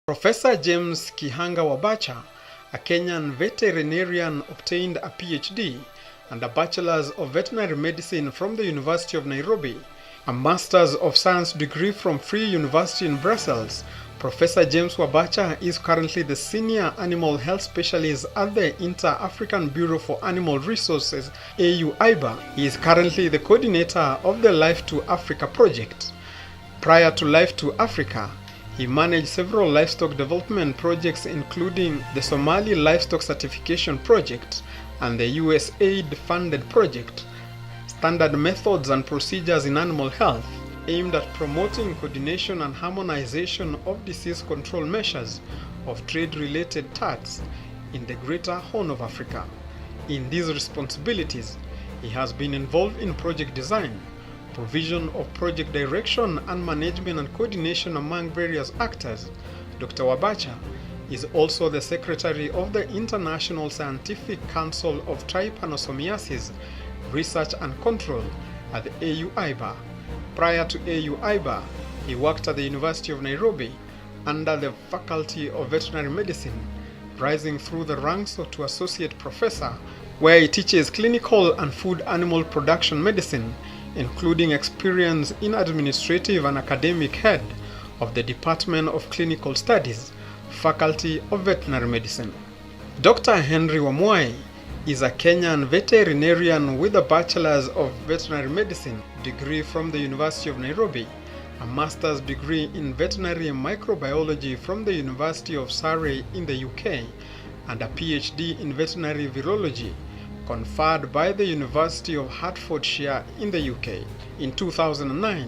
Professor James Kihanga Wabacha, a Kenyan veterinarian, obtained a PhD and a Bachelor's of Veterinary Medicine from the University of Nairobi, a Master's of Science degree from Free University in Brussels. Professor James Wabacha is currently the Senior Animal Health Specialist at the Inter-African Bureau for Animal Resources, AU-IBA. He is currently the coordinator of the Life to Africa project. Prior to Life to Africa, he managed several livestock development projects, including the Somali Livestock Certification Project and the USAID-funded project, Standard Methods and Procedures in Animal Health, aimed at promoting coordination and harmonization of disease control measures of trade-related tasks in the Greater Horn of Africa. In these responsibilities, he has been involved in project design, provision of project direction and management and coordination among various actors. Dr. Wabacha is also the Secretary of the International Scientific Council of Trypanosomiasis Research and Control at the AU-IBA. Prior to AU-IBA, he worked at the University of Nairobi under the Faculty of Veterinary Medicine, rising through the ranks to Associate Professor, where he teaches clinical and food animal production medicine, including experience in administrative and academic head of the Department of Clinical Studies, Faculty of Veterinary Medicine. Dr. Henry Wamwai is a Kenyan veterinarian with a Bachelor's of Veterinary Medicine degree from the University of Nairobi, a Master's degree in Veterinary Microbiology from the University of Surrey in the UK, and a PhD in Veterinary Virology conferred by the University of Hertfordshire in the UK. In 2009,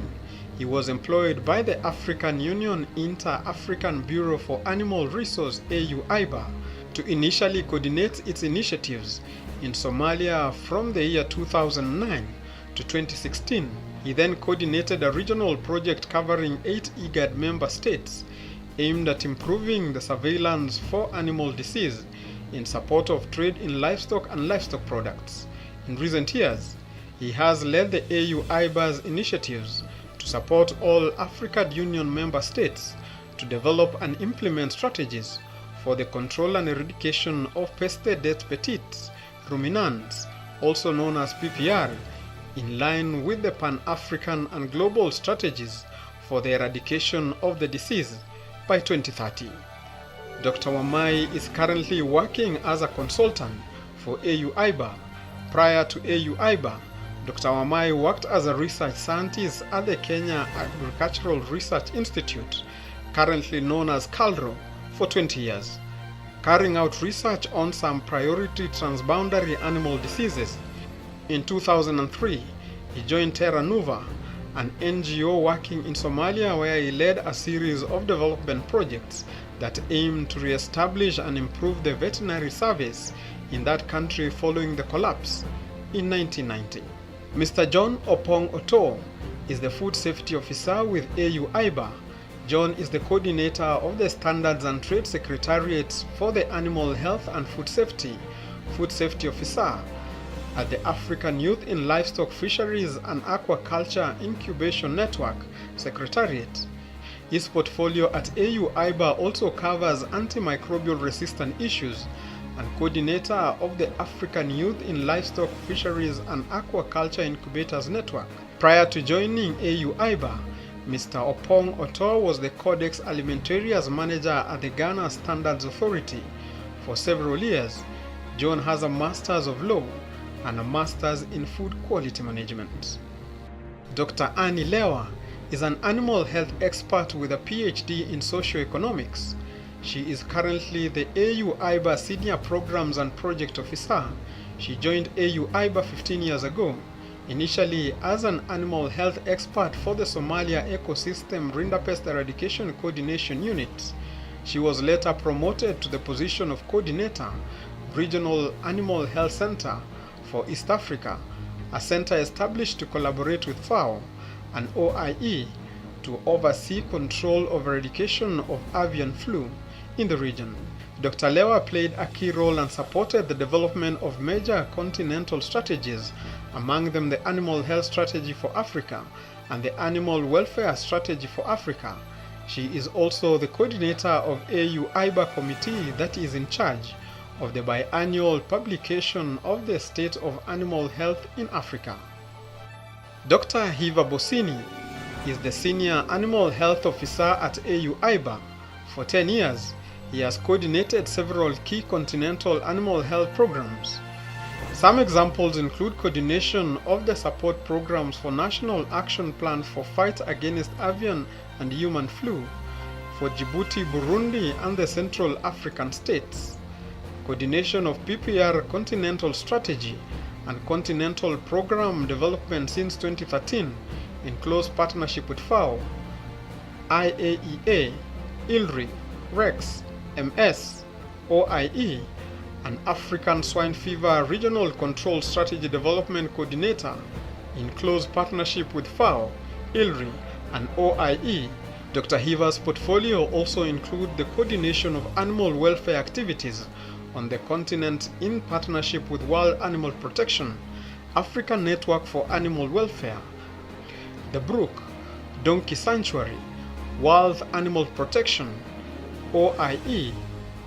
he was employed by the African Union Inter-African Bureau for Animal Resource, AU-IBA, to initially coordinate its initiatives in Somalia from the year 2009 to 2016. He then coordinated a regional project covering 8 IGAD member states aimed at improving the surveillance for animal disease in support of trade in livestock and livestock products. In recent years, he has led the AU-IBA's initiatives to support all African Union member states to develop and implement strategies for the control and eradication of Peste des Petites Ruminants, also known as PPR, in line with the Pan-African and global strategies for the eradication of the disease by 2030. Dr. Wamai is currently working as a consultant for AU-IBA. Prior to AU-IBA, Dr. Wamai worked as a research scientist at the Kenya Agricultural Research Institute, currently known as KALRO, for 20 years, carrying out research on some priority transboundary animal diseases. In 2003, he joined Terra Nova, an NGO working in Somalia, where he led a series of development projects that aim to re-establish and improve the veterinary service in that country following the collapse in 1990. Mr. John Opong Oto is the Food Safety Officer with AU-IBA. John is the coordinator of the Standards and Trade Secretariat for the Animal Health and Food Safety Officer at the African Youth in Livestock Fisheries and Aquaculture Incubation Network Secretariat. His portfolio at AU-IBA also covers antimicrobial resistance issues, and coordinator of the African Youth in Livestock Fisheries and Aquaculture Incubators Network. Prior to joining AU-IBA, Mr. Opong Oto was the Codex Alimentarius Manager at the Ghana Standards Authority. For several years, John has a Master's of Law and a Master's in Food Quality Management. Dr. Annie Lewa is an animal health expert with a PhD in socioeconomics. She is currently the AU-IBA Senior Programs and Project Officer. She joined AU-IBA 15 years ago, initially as an animal health expert for the Somalia Ecosystem Rinderpest Eradication Coordination Unit. She was later promoted to the position of Coordinator, Regional Animal Health Center for East Africa, a center established to collaborate with FAO and OIE to oversee control of eradication of avian flu in the region. Dr. Lewa played a key role and supported the development of major continental strategies, among them the Animal Health Strategy for Africa and the Animal Welfare Strategy for Africa. She is also the coordinator of AU-IBA committee that is in charge of the biannual publication of the State of Animal Health in Africa. Dr. Hiva Bosini is the Senior Animal Health Officer at AU-IBA. For 10 years, he has coordinated several key continental animal health programs. Some examples include coordination of the support programs for National Action Plan for Fight Against Avian and Human Flu for Djibouti, Burundi, and the Central African states, coordination of PPR Continental Strategy and Continental Program Development since 2013 in close partnership with FAO, IAEA, ILRI, REX, MS, OIE, and African Swine Fever Regional Control Strategy Development Coordinator in close partnership with FAO, ILRI, and OIE. Dr. Hiva's portfolio also includes the coordination of animal welfare activities on the continent in partnership with World Animal Protection, African Network for Animal Welfare, the Brook, Donkey Sanctuary, World Animal Protection, OIE,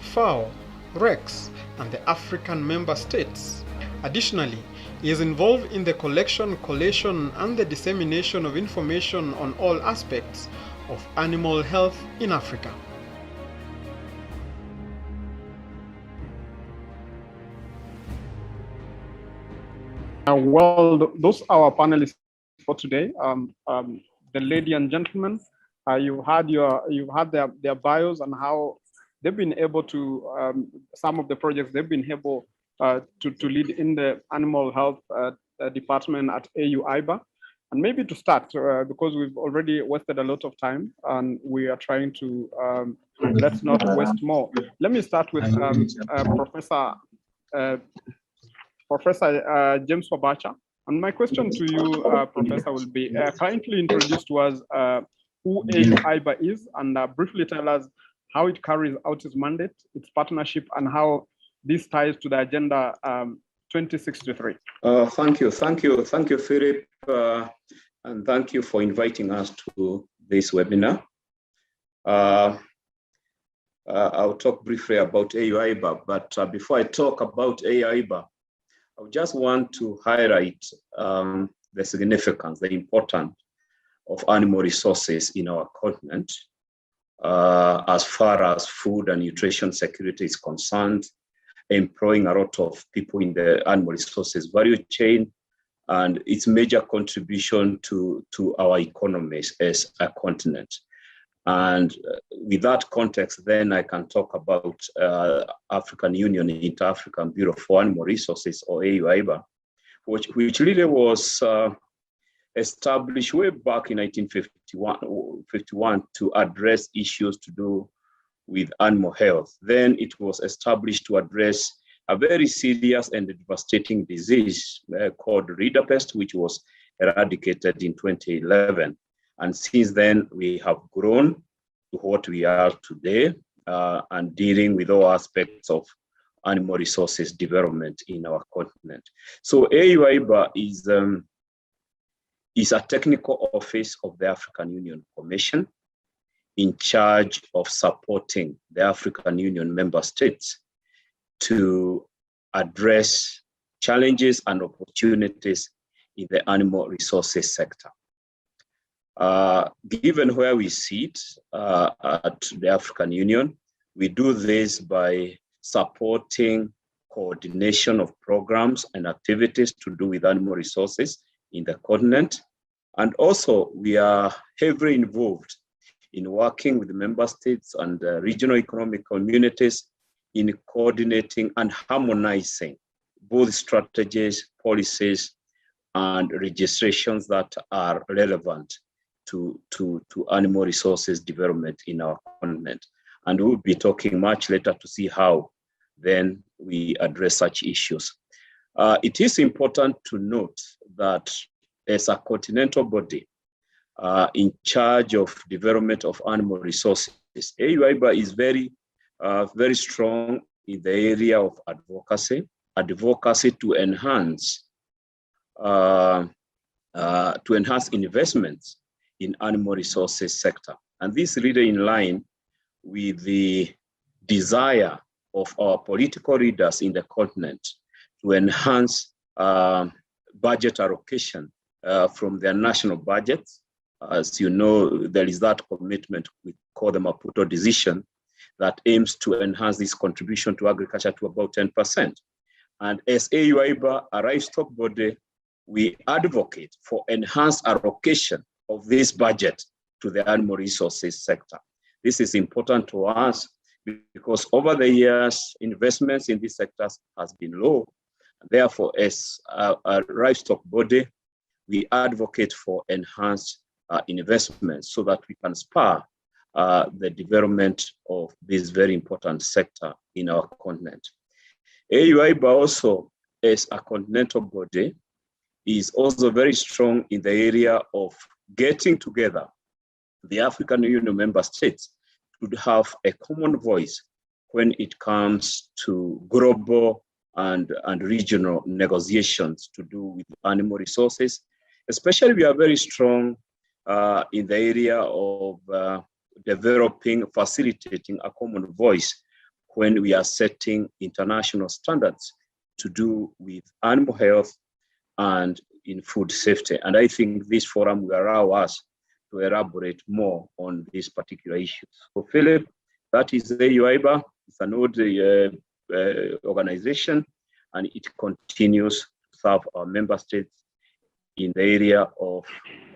FAO, REX, and the African member states. Additionally, he is involved in the collection, collation, and the dissemination of information on all aspects of animal health in Africa. Well, those are our panelists for today. The lady and gentlemen, you had their bios and how they've been able to some of the projects they've been able to lead in the animal health department at AU-IBA. And maybe to start, because we've already wasted a lot of time and we are trying to let's not waste more. Let me start with Professor James Wabacha. And my question to you, Professor, will be kindly introduce to us who AU-IBA is and briefly tell us how it carries out its mandate, its partnership, and how this ties to the Agenda 2063. Thank you, Philip, and thank you for inviting us to this webinar. I'll talk briefly about AU-IBA, but before I talk about AU-IBA, I just want to highlight the significance, the importance of animal resources in our continent as far as food and nutrition security is concerned, employing a lot of people in the animal resources value chain, and its major contribution to our economies as a continent. And with that context, then I can talk about African Union Inter-African Bureau for Animal Resources, or AU-IBA, which really was established way back in 1951 to address issues to do with animal health. Then it was established to address a very serious and devastating disease called Ridapest, which was eradicated in 2011. And since then, we have grown to what we are today and dealing with all aspects of animal resources development in our continent. So AU-IBA is a technical office of the African Union Commission in charge of supporting the African Union member states to address challenges and opportunities in the animal resources sector. Given where we sit at the African Union, we do this by supporting coordination of programs and activities to do with animal resources in the continent. And also, we are heavily involved in working with the member states and regional economic communities in coordinating and harmonizing both strategies, policies, and registrations that are relevant to animal resources development in our continent. And we'll be talking much later to see how then we address such issues. It is important to note that as a continental body in charge of development of animal resources, AU-IBA is very strong in the area of advocacy to enhance investments in animal resources sector. And this is really in line with the desire of our political leaders in the continent to enhance budget allocation from their national budgets. As you know, there is that commitment we call the Maputo decision that aims to enhance this contribution to agriculture to about 10%. And as AUIBA, a livestock body, we advocate for enhanced allocation of this budget to the animal resources sector. This is important to us because over the years, investments in these sectors has been low. Therefore, as a livestock body, we advocate for enhanced investments so that we can spur the development of this very important sector in our continent. AUIBA also, as a continental body, is also very strong in the area of getting together the African Union member states to have a common voice when it comes to global and regional negotiations to do with animal resources. Especially, we are very strong in the area of developing, facilitating a common voice when we are setting international standards to do with animal health and in food safety. And I think this forum will allow us to elaborate more on these particular issues. So Philip, that is the AUIBA. It's an old organization, and it continues to serve our member states in the area of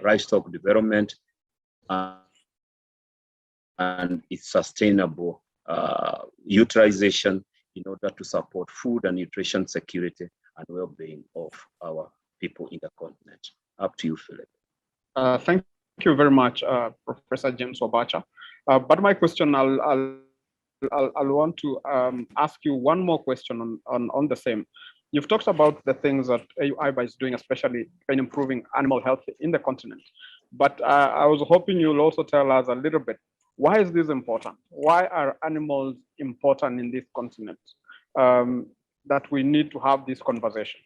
livestock development and its sustainable utilization in order to support food and nutrition security and well-being of our people in the continent. Up to you, Philip. Thank you very much, Professor James Obacha. But my question, I'll want to ask you one more question on the same. You've talked about the things that AUIBA is doing, especially in improving animal health in the continent. But I was hoping you'll also tell us a little bit, why is this important? Why are animals important in this continent? That we need to have this conversation.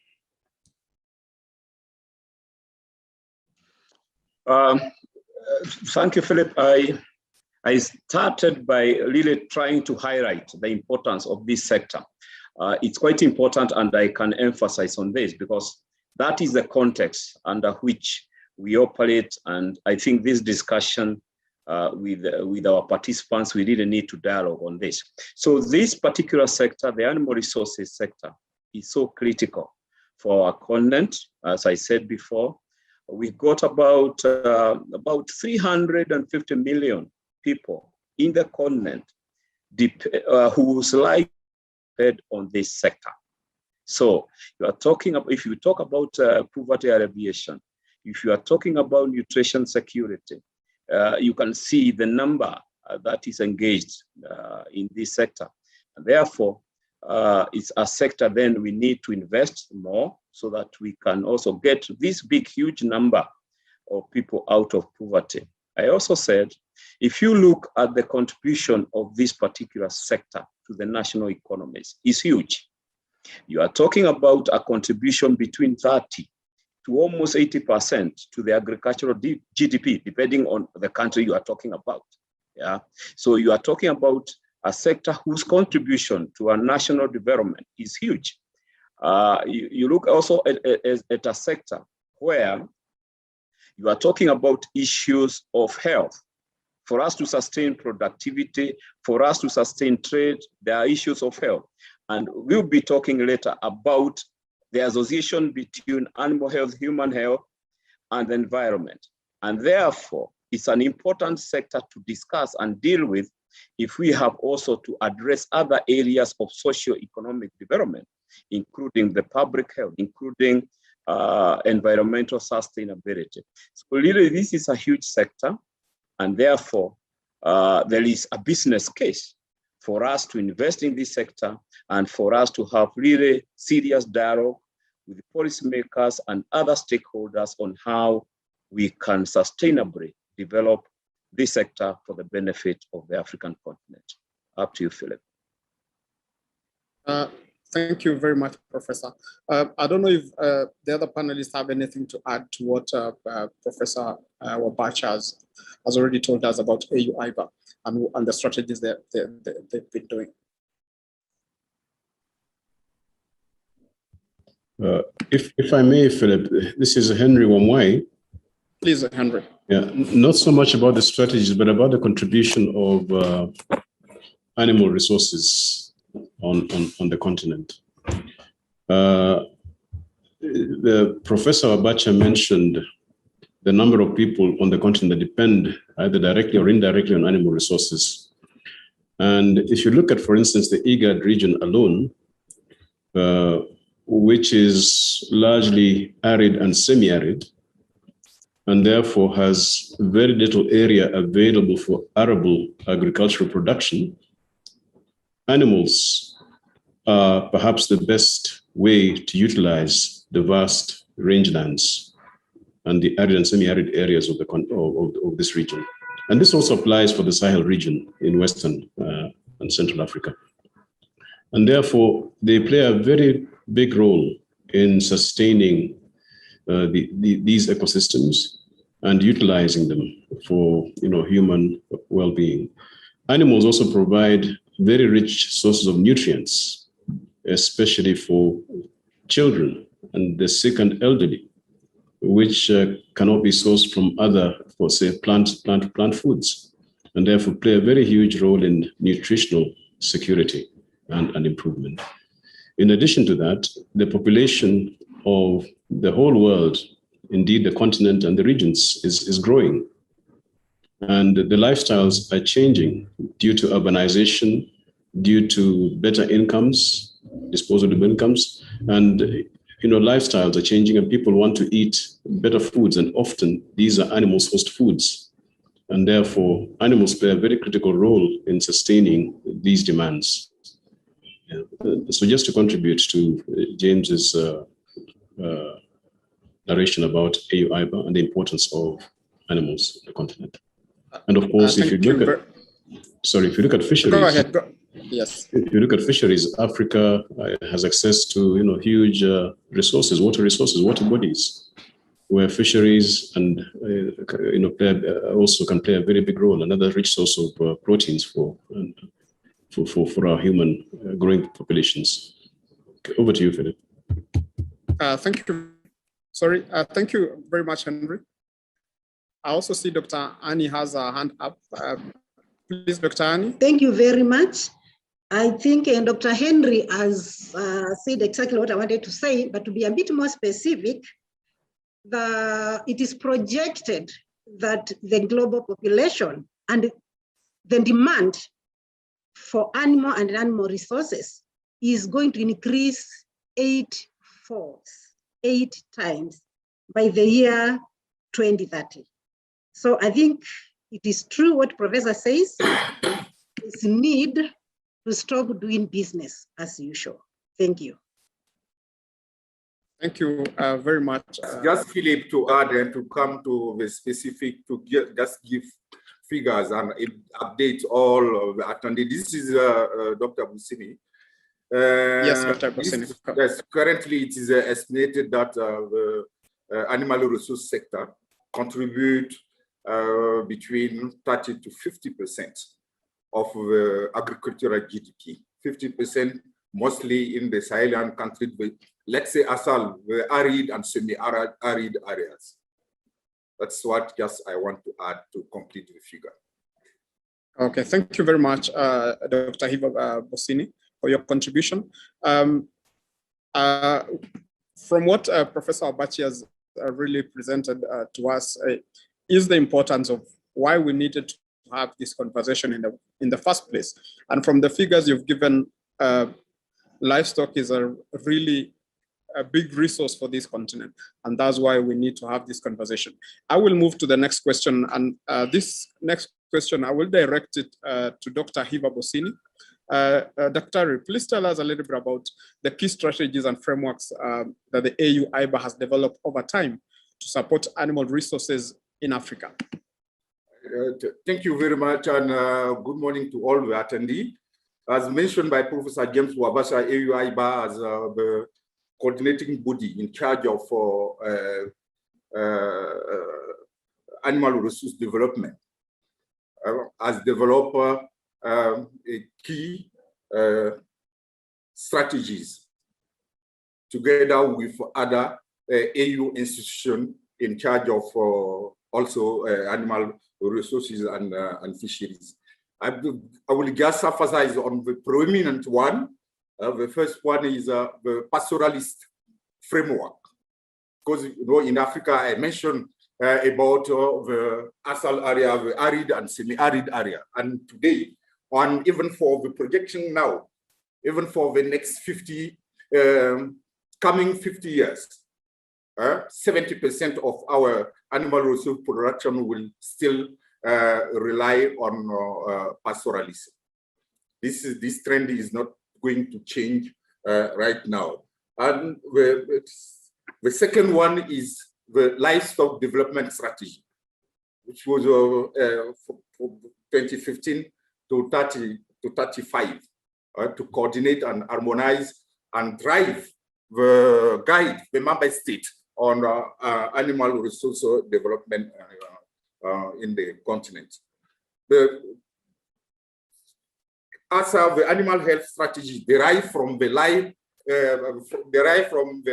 Thank you, Philip. I started by really trying to highlight the importance of this sector. It's quite important, and I can emphasize on this because that is the context under which we operate. And I think this discussion with our participants, we really need to dialogue on this. So this particular sector, the animal resources sector, is so critical for our continent. As I said before, we've got about 350 million people in the continent whose life depend on this sector. So you are talking about, if you talk about poverty alleviation, if you are talking about nutrition security, you can see the number that is engaged in this sector. And therefore, it's a sector then we need to invest more so that we can also get this big, huge number of people out of poverty. I also said, if you look at the contribution of this particular sector to the national economies, it's huge. You are talking about a contribution between 30 to almost 80% to the agricultural GDP, depending on the country you are talking about. Yeah. So you are talking about a sector whose contribution to our national development is huge. You look also at a sector where you are talking about issues of health. For us to sustain productivity, for us to sustain trade, there are issues of health. And we'll be talking later about the association between animal health, human health, and the environment. And therefore, it's an important sector to discuss and deal with if we have also to address other areas of socio-economic development, including the public health, including environmental sustainability. So really, this is a huge sector, and therefore, there is a business case for us to invest in this sector and for us to have really serious dialogue with the policymakers and other stakeholders on how we can sustainably develop this sector for the benefit of the African continent. Up to you, Philip. Thank you very much, Professor. I don't know if the other panelists have anything to add to what Professor Wabacha has already told us about AU-IBA and the strategies they've been doing. If I may, Philip, this is Henry Wamwai. Please, Henry. Yeah, not so much about the strategies, but about the contribution of animal resources on the continent. The Professor Abacha mentioned the number of people on the continent that depend either directly or indirectly on animal resources. And if you look at, for instance, the IGAD region alone, which is largely arid and semi-arid, and therefore has very little area available for arable agricultural production, animals are perhaps the best way to utilize the vast rangelands and the arid and semi-arid areas of this region. And this also applies for the Sahel region in Western and Central Africa. And therefore, they play a very big role in sustaining these ecosystems and utilizing them for human well-being. Animals also provide very rich sources of nutrients, especially for children and the sick and elderly, which cannot be sourced from other, for say, plant foods, and therefore play a very huge role in nutritional security and improvement. In addition to that, the population of the whole world, indeed the continent and the regions, is growing. And the lifestyles are changing due to urbanization, due to better incomes, disposable incomes, and lifestyles are changing and people want to eat better foods, and often these are animal-sourced foods. And therefore, animals play a very critical role in sustaining these demands. So just to contribute to James's narration about AU-IBA and the importance of animals on the continent. And of course, if you look at fisheries. Go ahead. Yes. If you look at fisheries, Africa has access to huge resources, water bodies, where fisheries and also can play a very big role, another rich source of proteins for our human growing populations. Okay, over to you, Philip. Thank you. Thank you very much, Henry. I also see Dr. Annie has a hand up. Please, Dr. Annie. Thank you very much. I think Dr. Henry has said exactly what I wanted to say, but to be a bit more specific, it is projected that the global population and the demand for animal and animal resources is going to increase 8 times by the year 2030. So I think it is true what Professor says, is need to stop doing business as usual. Thank you. Thank you very much. Just Philip, to add and to come to the specific, just give figures and update all of the attendees. This is Dr. Busini. Yes, Dr. Busini. Yes, currently it is estimated that the animal resource sector contribute between 30 to 50% of the agricultural GDP. 50% mostly in the Sahelian countries, with, let's say, ASAL, the arid and semi-arid areas. That's what just I want to add to complete the figure. Okay, thank you very much, Dr. Hiva Bosini, for your contribution. From what Professor Abachi has really presented to us is the importance of why we needed to have this conversation in the first place. And from the figures you've given, livestock is a really big resource for this continent, and that's why we need to have this conversation. I will move to the next question, and this next question I will direct it to Dr. Hiva Bosini. Dr. Please tell us a little bit about the key strategies and frameworks that the AU-IBA has developed over time to support animal resources in Africa. Thank you very much, and good morning to all the attendees. As mentioned by Professor James Wabasha, AUIBA as the coordinating body in charge of animal resource development, has developed a key strategies together with other AU institutions in charge of also animal resources and fisheries. I will just emphasize on the prominent one. The first one is the Pastoralist Framework. Because in Africa, I mentioned about the ASAL area, the arid and semi-arid area. And today, even for the projection now, even for the next coming 50 years, 70% of our animal resource production will still rely on pastoralism. This trend is not going to change right now. And the second one is the livestock development strategy, which was from 2015 to 35, to coordinate and harmonize and drive guide the member state on animal resource development in the continent. The animal health strategy derived from the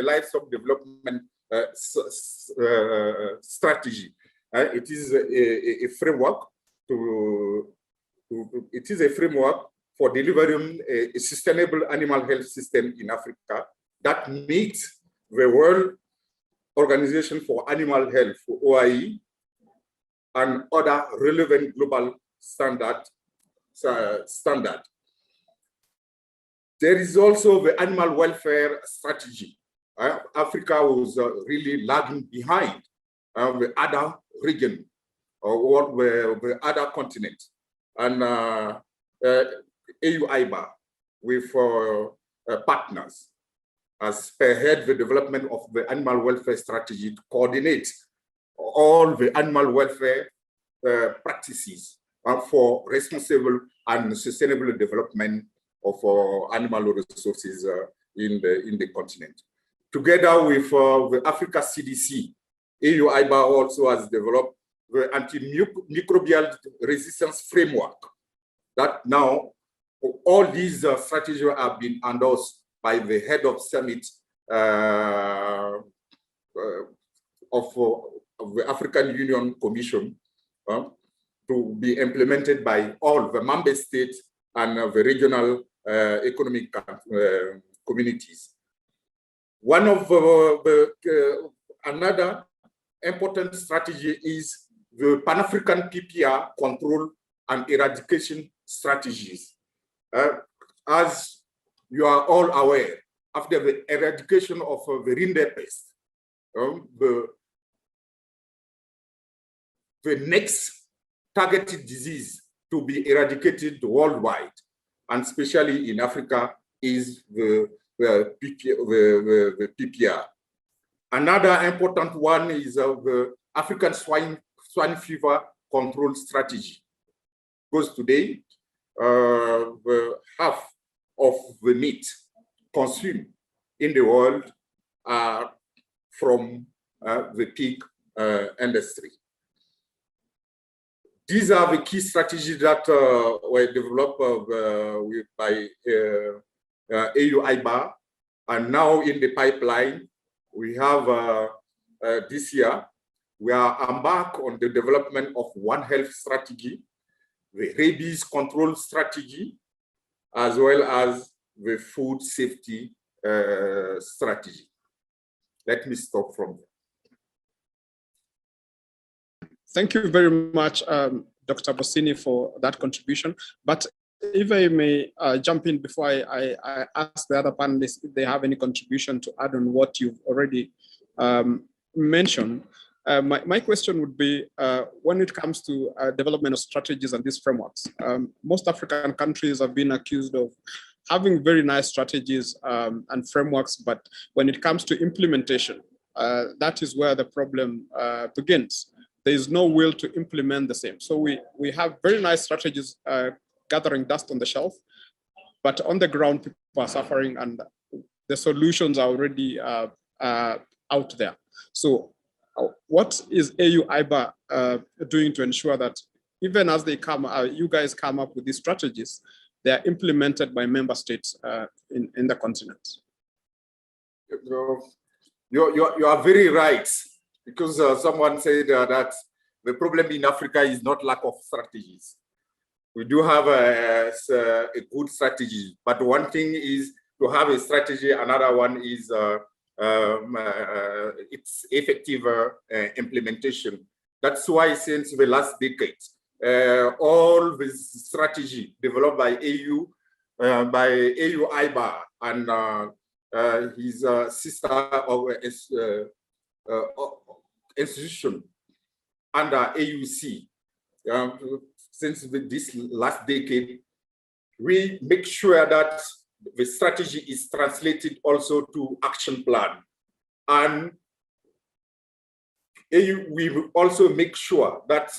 livestock development strategy. It is a framework for delivering a sustainable animal health system in Africa that meets the World Organization for Animal Health, OIE, and other relevant global standard. There is also the animal welfare strategy. Africa was really lagging behind the other region or the other continent. And AUIBA with partners has spearheaded the development of the animal welfare strategy to coordinate all the animal welfare practices for responsible and sustainable development of animal resources in the continent. Together with the Africa CDC, AUIBA also has developed the Antimicrobial Resistance Framework that now all these strategies have been endorsed by the head of summit of the African Union Commission to be implemented by all the member states and the regional economic communities. One of another important strategy is the Pan-African PPR control and eradication strategies. As you are all aware, after the eradication of the reindeer pest, the next targeted disease to be eradicated worldwide, and especially in Africa, is the PPR. Another important one is the African swine fever control strategy. Because today, half of the meat consumed in the world are from the pig industry. These are the key strategies that were developed by AUIBA, and now in the pipeline, we have this year, we are embarked on the development of One Health strategy, the rabies control strategy, as well as the food safety strategy. Let me stop from there. Thank you very much, Dr. Bossini, for that contribution. But if I may jump in before I ask the other panelists if they have any contribution to add on what you've already mentioned, my question would be, when it comes to development of strategies and these frameworks, most African countries have been accused of having very nice strategies and frameworks, but when it comes to implementation, that is where the problem begins. There is no will to implement the same. So we have very nice strategies gathering dust on the shelf. but on the ground, people are suffering, and the solutions are already out there. So what is AU-IBA doing to ensure that even as they come, you guys come up with these strategies, they are implemented by member states in the continent? You are very right, because someone said that the problem in Africa is not lack of strategies. We do have a good strategy, but one thing is to have a strategy, another one is its effective implementation. That's why since the last decade, all the strategy developed by AU-IBA and his sister institution under AUC, since this last decade, we make sure that the strategy is translated also to action plan. And we will also make sure that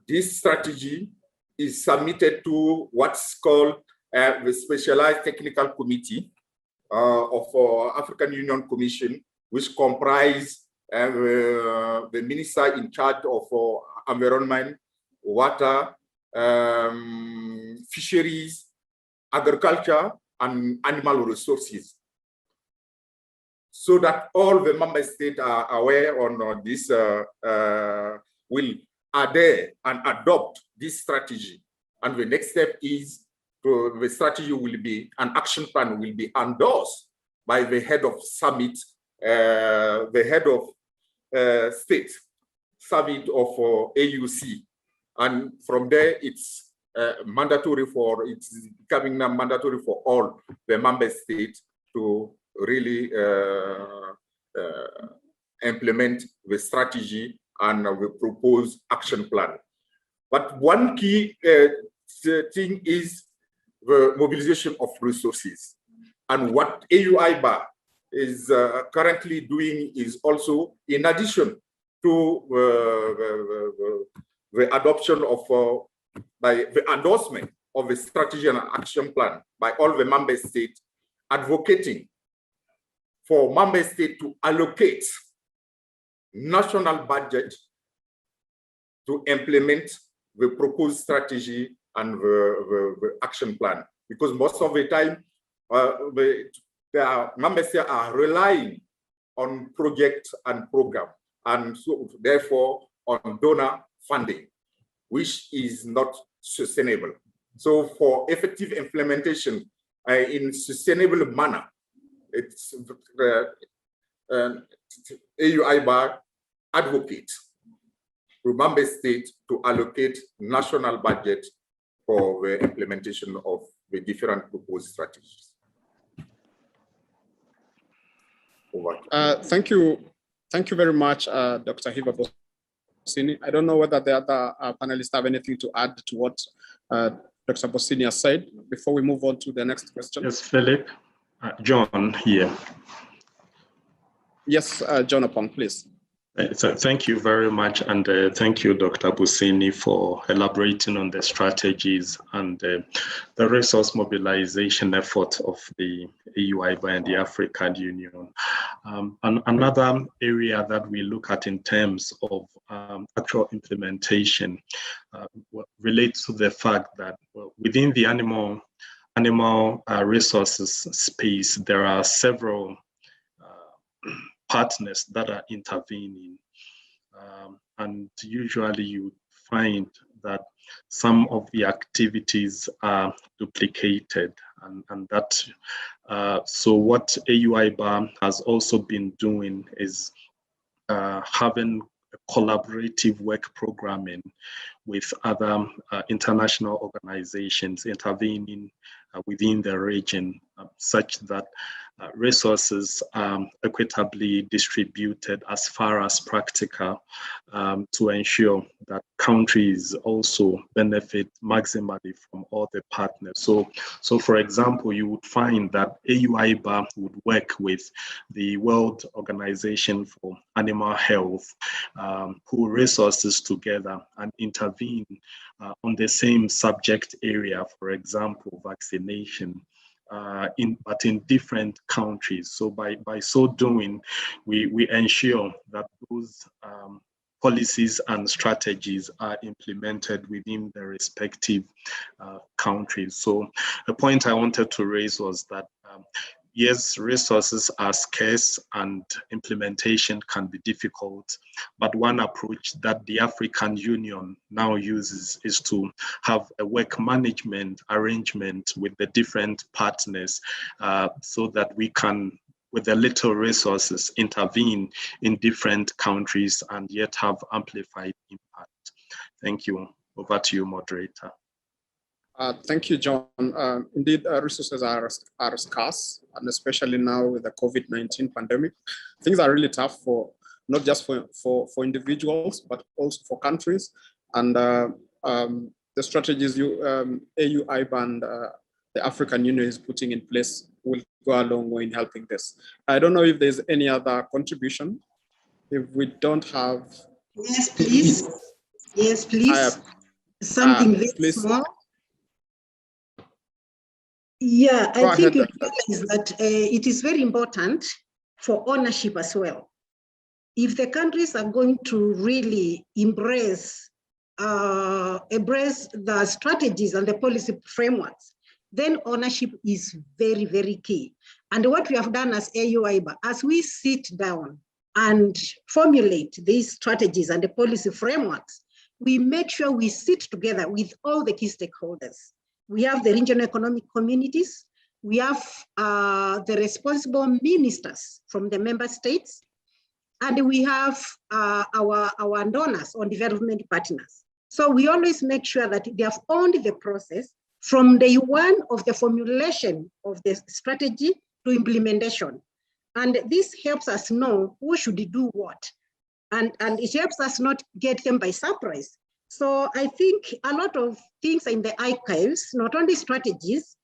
this strategy is submitted to what's called the Specialized Technical Committee of African Union Commission, which comprise the minister in charge of environment, water, fisheries, agriculture, and animal resources, so that all the member states are aware on this, will adhere and adopt this strategy. And the next step is the strategy will be, an action plan will be endorsed by the head of summit, the head of state summit of AUC. And from there, it's it's becoming now mandatory for all the member states to really implement the strategy and the proposed action plan. But one key thing is the mobilization of resources. And what AU-IBA is currently doing is also, in addition to the adoption of, by the endorsement of the strategy and action plan by all the member states, advocating for member states to allocate national budget to implement the proposed strategy and the action plan. Because most of the time, the member states are relying on projects and programs, and so therefore on donor funding, which is not sustainable. So for effective implementation in sustainable manner, it's AU-IBA advocate to member states to allocate national budget for the implementation of the different proposed strategies. Thank you very much, Dr. Hiva Bossini. I don't know whether the other panelists have anything to add to what Dr. Bossini has said before we move on to the next question. Yes, Philip. John here. Yes, John Opong, please. So thank you very much, and thank you, Dr. Bossini, for elaborating on the strategies and the resource mobilization effort of the AU-IBA and the African Union. And another area that we look at in terms of actual implementation relates to the fact that within the animal resources space, there are several partners that are intervening, and usually you find that some of the activities are duplicated, and that so what AU-IBA has also been doing is having a collaborative work programming with other international organizations intervening within the region, such that resources equitably distributed as far as practical to ensure that countries also benefit maximally from all the partners. So for example, you would find that AU-IBA would work with the World Organization for Animal Health, pool resources together and intervene on the same subject area, for example, vaccination, but in different countries. So by so doing, we ensure that those policies and strategies are implemented within the respective countries. So the point I wanted to raise was that yes, resources are scarce and implementation can be difficult, but one approach that the African Union now uses is to have a work management arrangement with the different partners so that we can, with the little resources, intervene in different countries and yet have amplified impact. Thank you. Over to you, moderator. Thank you, John. Indeed, resources are scarce, and especially now with the COVID-19 pandemic, things are really tough for not just for individuals, but also for countries. And the strategies AU-IBA and the African Union is putting in place will go a long way in helping this. I don't know if there's any other contribution. If we don't have... Yes, please. Yes, please. Something very small. Yeah, I think you realize that it is very important for ownership as well. If the countries are going to really embrace the strategies and the policy frameworks, then ownership is very, very key. And what we have done as AU-IBA, as we sit down and formulate these strategies and the policy frameworks, we make sure we sit together with all the key stakeholders. We have the regional economic communities. We have the responsible ministers from the member states. And we have our donors or development partners. So we always make sure that they have owned the process from day one of the formulation of the strategy to implementation. And this helps us know who should do what. And it helps us not get them by surprise. So I think a lot of things are in the archives, not only strategies,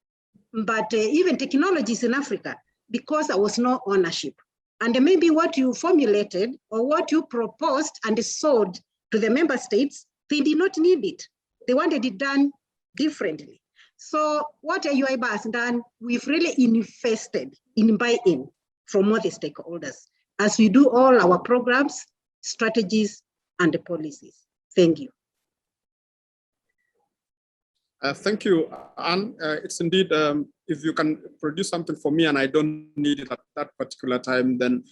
but even technologies in Africa, because there was no ownership. And maybe what you formulated or what you proposed and sold to the member states, they did not need it. They wanted it done differently. So what AU-IBA has done, we've really invested in buy-in from all the stakeholders as we do all our programs, strategies, and the policies. Thank you. Thank you, Anne. It's indeed, if you can produce something for me and I don't need it at that particular time, then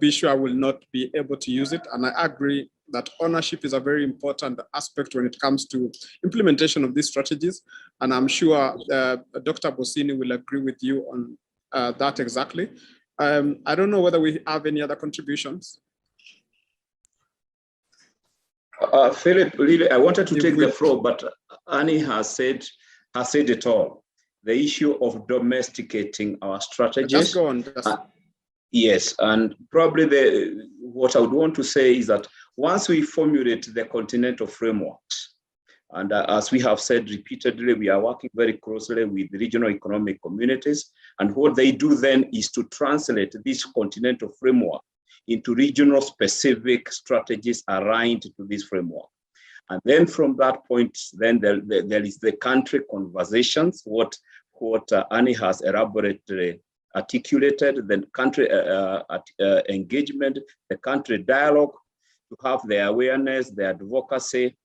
be sure I will not be able to use it. And I agree that ownership is a very important aspect when it comes to implementation of these strategies. And I'm sure Dr. Bossini will agree with you on that exactly. I don't know whether we have any other contributions. Philip, really, I wanted to take the floor, but Annie has said it all. The issue of domesticating our strategies. Just go on. Yes, and probably what I would want to say is that once we formulate the continental frameworks, and as we have said repeatedly, we are working very closely with regional economic communities, and what they do then is to translate this continental framework into regional specific strategies aligned to this framework. And then from that point, then there is the country conversations, what Annie has elaborately articulated, then country engagement, the country dialogue, to have the awareness, the advocacy,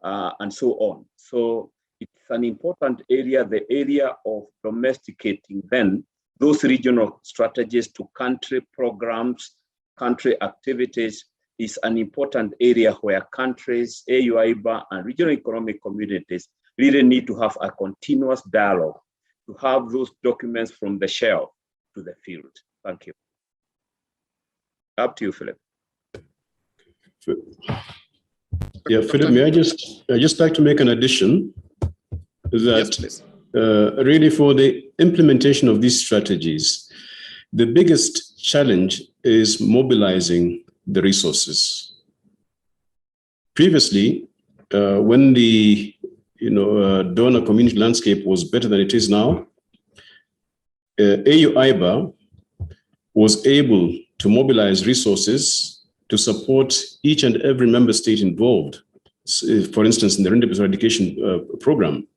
and so on. So it's an important area, the area of domesticating then those regional strategies to country programs, country activities is an important area where countries, AU-IBA, and regional economic communities really need to have a continuous dialogue to have those documents from the shelf to the field. Thank you. Up to you, Philip. Yeah, Philip, may I just like to make an addition that yes, please. Really for the implementation of these strategies, The biggest challenge is mobilizing the resources. Previously, when the donor community landscape was better than it is now, AU-IBA was able to mobilize resources to support each and every member state involved, for instance, in the Eradication program,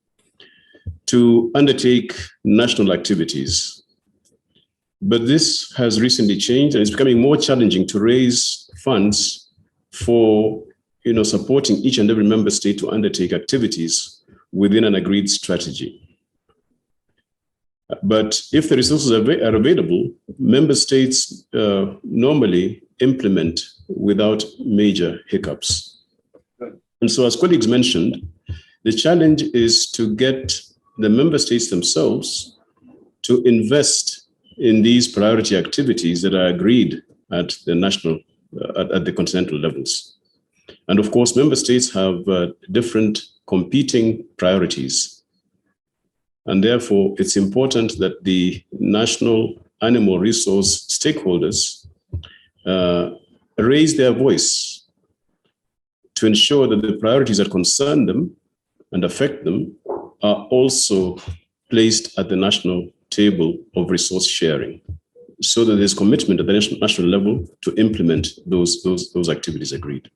to undertake national activities. But this has recently changed, and it's becoming more challenging to raise funds for supporting each and every member state to undertake activities within an agreed strategy. But if the resources are available, member states normally implement without major hiccups. And so, as colleagues mentioned, the challenge is to get the member states themselves to invest in these priority activities that are agreed at the national, at the continental levels. And of course, member states have different competing priorities. And therefore, it's important that the national animal resource stakeholders raise their voice to ensure that the priorities that concern them and affect them are also placed at the national table of resource sharing, so that there's commitment at the national level to implement those activities agreed.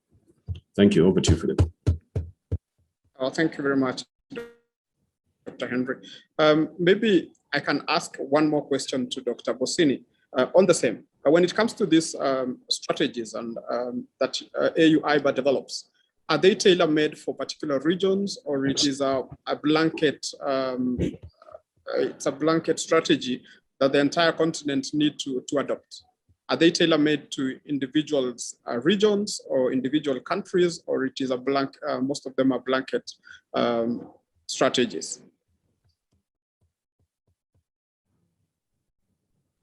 Thank you. Over to you, Philip. Thank you very much, Dr. Henry. Maybe I can ask one more question to Dr. Bossini on the same. When it comes to these strategies and that AU-IBA develops, are they tailor-made for particular regions, or it is a blanket? It's a blanket strategy that the entire continent need to adopt. Are they tailor-made to individual regions or individual countries, or it is a blank? Most of them are blanket strategies.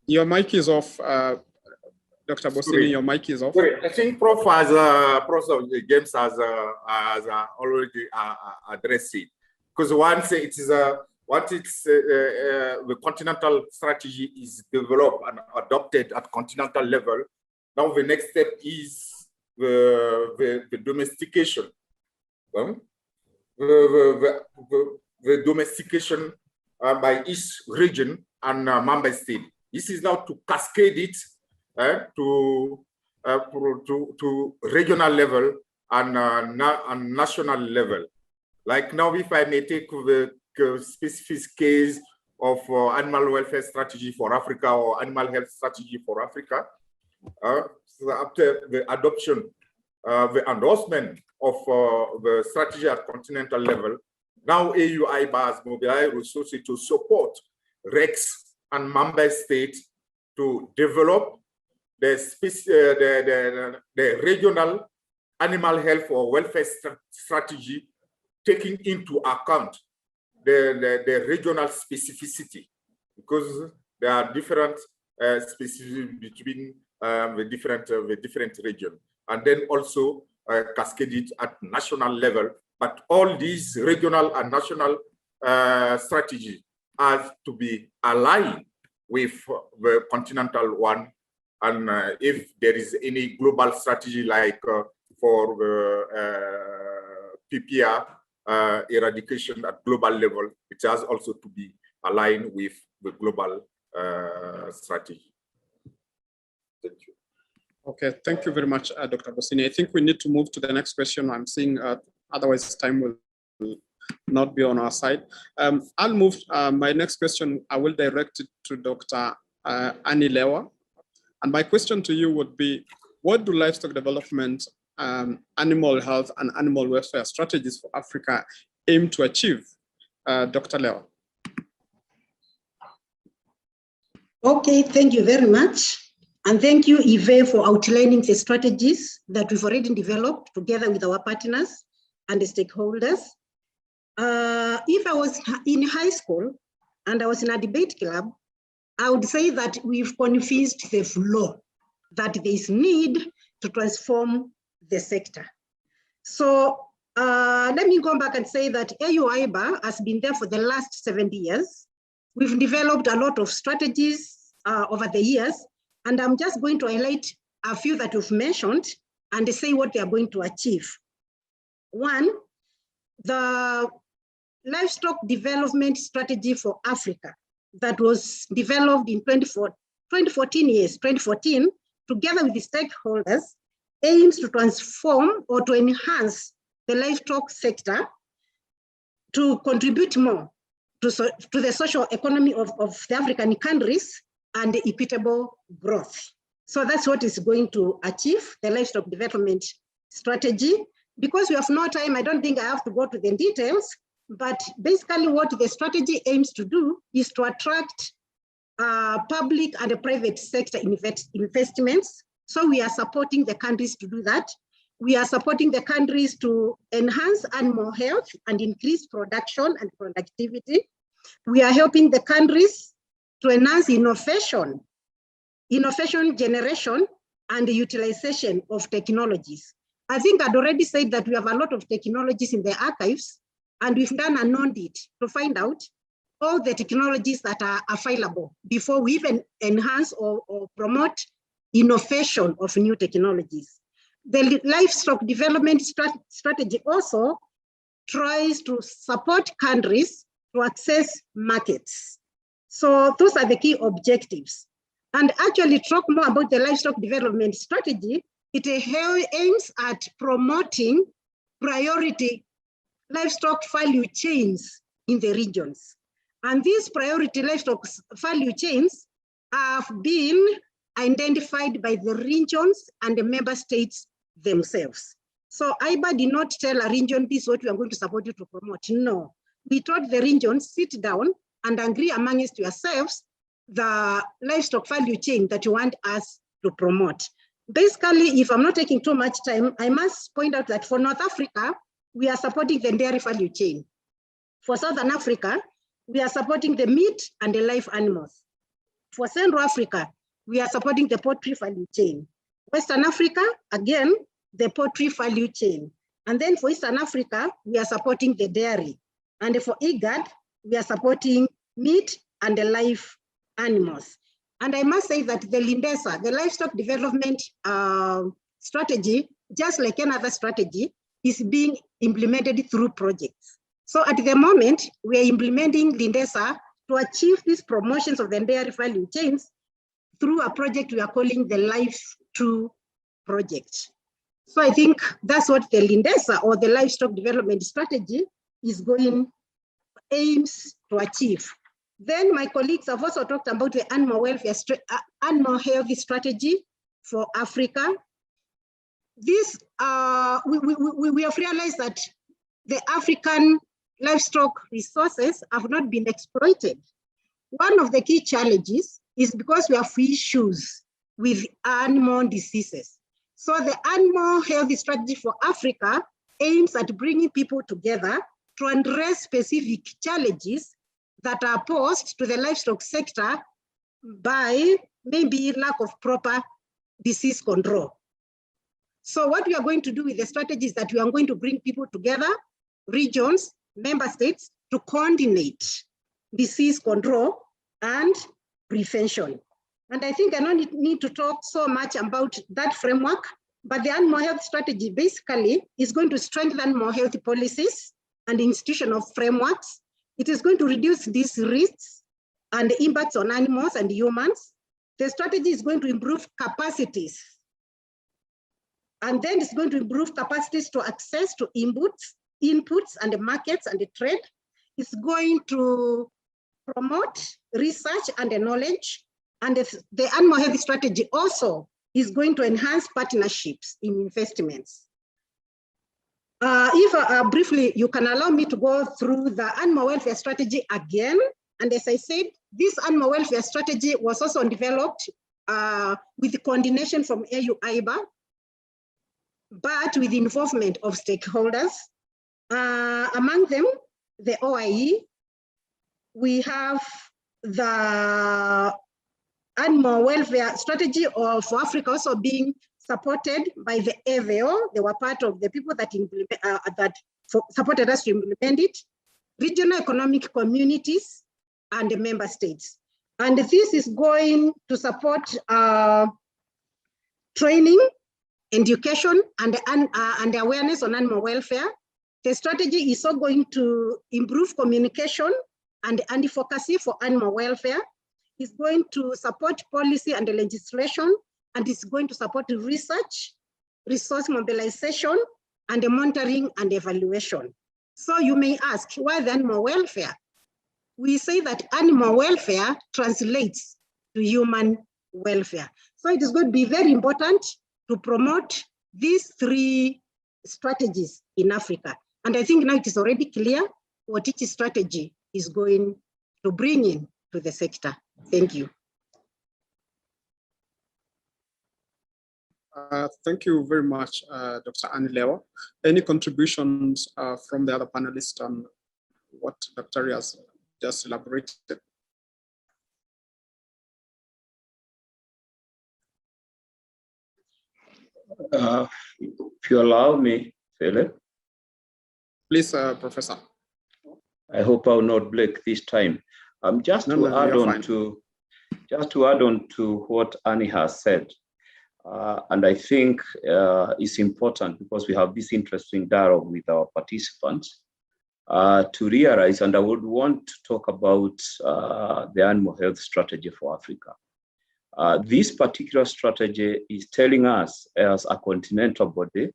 Your mic is off, Dr. Bossini. Your mic is off. Sorry, I think Prof. James has already addressed it, because once it is the continental strategy is developed and adopted at continental level, now the next step is the domestication. The domestication by each region and member state. This is now to cascade it to regional level and national level. Like now, if I may take the specific case of animal welfare strategy for Africa or animal health strategy for Africa, so after the adoption, the endorsement of the strategy at continental level, now AU-IBA has mobilized resources to support REX and member states to develop the regional animal health or welfare strategy, taking into account the regional specificity, because there are different specificities between the different regions, and then also cascade it at national level. But all these regional and national strategies have to be aligned with the continental one. And if there is any global strategy like for the PPR eradication at global level, it has also to be aligned with the global strategy. Thank you. Okay, thank you very much, Dr. Bossini. I think we need to move to the next question. I'm seeing, otherwise time will not be on our side. I'll move, my next question, I will direct it to Dr. Annie Lewa. And my question to you would be, what do livestock development, animal health, and animal welfare strategies for Africa aim to achieve? Dr. Lewa. Okay, thank you very much. And thank you, Yves, for outlining the strategies that we've already developed together with our partners and the stakeholders. If I was in high school and I was in a debate club, I would say that we've convinced the floor that there is need to transform the sector. So let me go back and say that AU-IBA has been there for the last 70 years. We've developed a lot of strategies over the years, and I'm just going to highlight a few that we've mentioned and say what they are going to achieve. One, the Livestock Development Strategy for Africa that was developed in 2014, together with the stakeholders, aims to transform or to enhance the livestock sector to contribute more to the social economy of the African countries and the equitable growth. So that's what is going to achieve the Livestock Development Strategy. Because we have no time, I don't think I have to go to the details, but basically what the strategy aims to do is to attract public and private sector investments. So we are supporting the countries to do that. We are supporting the countries to enhance animal health and increase production and productivity. We are helping the countries to enhance innovation generation and the utilization of technologies. I think I'd already said that we have a lot of technologies in the archives, and we've done an audit to find out all the technologies that are available before we even enhance or promote innovation of new technologies. The Livestock Development Strategy also tries to support countries to access markets. So those are the key objectives. And actually talk more about the Livestock Development Strategy, it aims at promoting priority livestock value chains in the regions. And these priority livestock value chains have been identified by the regions and the member states themselves. So IBA did not tell a region, this is what we are going to support you to promote. No, we told the regions, sit down and agree amongst yourselves the livestock value chain that you want us to promote. Basically, if I'm not taking too much time, I must point out that for North Africa, we are supporting the dairy value chain. For Southern Africa, we are supporting the meat and the live animals. For Central Africa, we are supporting the poultry value chain. Western Africa, again, the poultry value chain. And then for Eastern Africa, we are supporting the dairy. And for IGAD, we are supporting meat and the live animals. And I must say that the LINDESA, the Livestock Development Strategy, just like another strategy, is being implemented through projects. So at the moment, we are implementing LINDESA to achieve these promotions of the dairy value chains through a project we are calling the Live2 project. So I think that's what the LINDESA or the Livestock Development Strategy is aims to achieve. Then my colleagues have also talked about the animal welfare, animal health strategy for Africa. This, we have realized that the African livestock resources have not been exploited. One of the key challenges is because we have issues with animal diseases. So the animal health strategy for Africa aims at bringing people together to address specific challenges that are posed to the livestock sector by maybe lack of proper disease control. So what we are going to do with the strategy is that we are going to bring people together, regions, member states, to coordinate disease control and prevention. And I think I don't need to talk so much about that framework, but the animal health strategy basically is going to strengthen animal health policies and institutional frameworks. It is going to reduce these risks and the impacts on animals and humans. The strategy is going to improve capacities. And then it's going to improve capacities to access to inputs and the markets and the trade. It's going to promote research and the knowledge. And the animal health strategy also is going to enhance partnerships in investments. If briefly, you can allow me to go through the animal welfare strategy again. And as I said, this animal welfare strategy was also developed with the coordination from AU-IBA, but with the involvement of stakeholders. Among them, the OIE, we have the animal welfare strategy for Africa also being supported by the AVO. They were part of the people that supported us to implement it, regional economic communities, and the member states. And this is going to support training, education, and awareness on animal welfare. The strategy is also going to improve communication and advocacy for animal welfare. It's going to support policy and legislation, and it's going to support research, resource mobilization, and the monitoring and evaluation. So you may ask, why the animal welfare? We say that animal welfare translates to human welfare. So it is going to be very important to promote these three strategies in Africa. And I think now it is already clear what each strategy is going to bring in to the sector. Thank you. Thank you very much, Dr. Anilewa. Any contributions from the other panelists on what Dr. Ria has just elaborated? If you allow me, Philip. Please, Professor. I hope I will not break this time. Just to add on to what Annie has said, and I think it's important because we have this interesting dialogue with our participants to realize, and I would want to talk about the animal health strategy for Africa. This particular strategy is telling us as a continental body,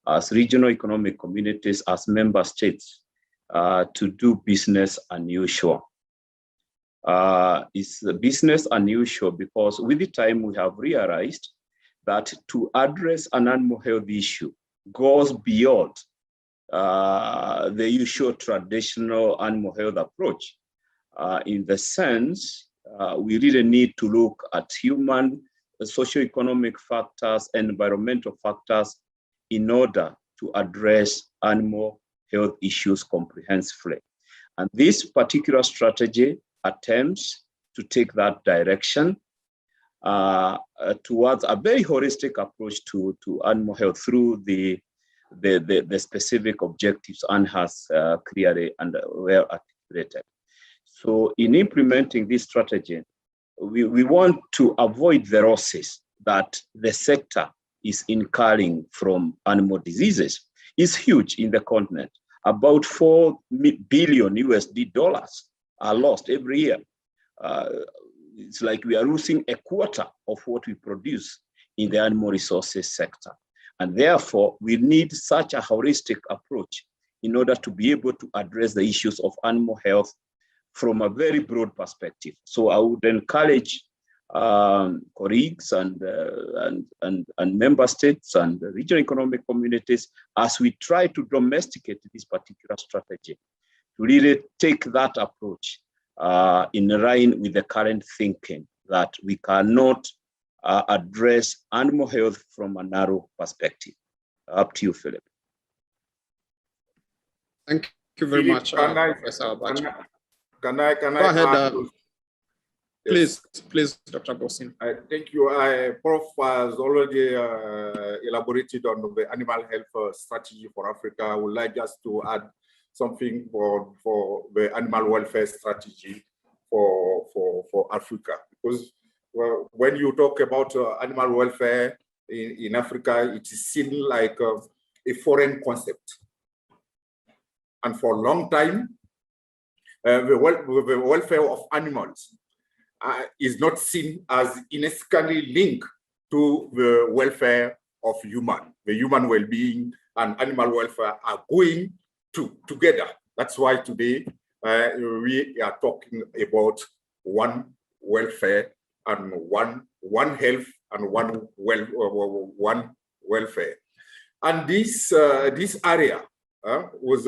as regional economic communities, as member states, to do business unusual. It's business unusual because with the time we have realized that to address an animal health issue goes beyond the usual traditional animal health approach. In the sense, we really need to look at human, socioeconomic factors, and environmental factors in order to address animal health issues comprehensively. And this particular strategy attempts to take that direction towards a very holistic approach to animal health through the specific objectives Anne has clearly and well articulated. So in implementing this strategy, we want to avoid the losses that the sector is incurring from animal diseases. It's huge in the continent. About $4 billion are lost every year. It's like we are losing a quarter of what we produce in the animal resources sector. And therefore, we need such a holistic approach in order to be able to address the issues of animal health from a very broad perspective. So I would encourage colleagues and member states and regional economic communities as we try to domesticate this particular strategy to really take that approach in line with the current thinking that we cannot address animal health from a narrow perspective. Up to you, Philip. Thank you very much, Professor Abacha. Can I go ahead? Please, Dr. Bosin. Thank you. Prof has already elaborated on the animal health strategy for Africa. I would like just to add something for the animal welfare strategy for Africa. Because when you talk about animal welfare in Africa, it is seen like a foreign concept. And for a long time, the welfare of animals is not seen as inextricably linked to the welfare of human. The human well-being and animal welfare are going together. That's why today we are talking about one welfare and one health and one welfare. And this area was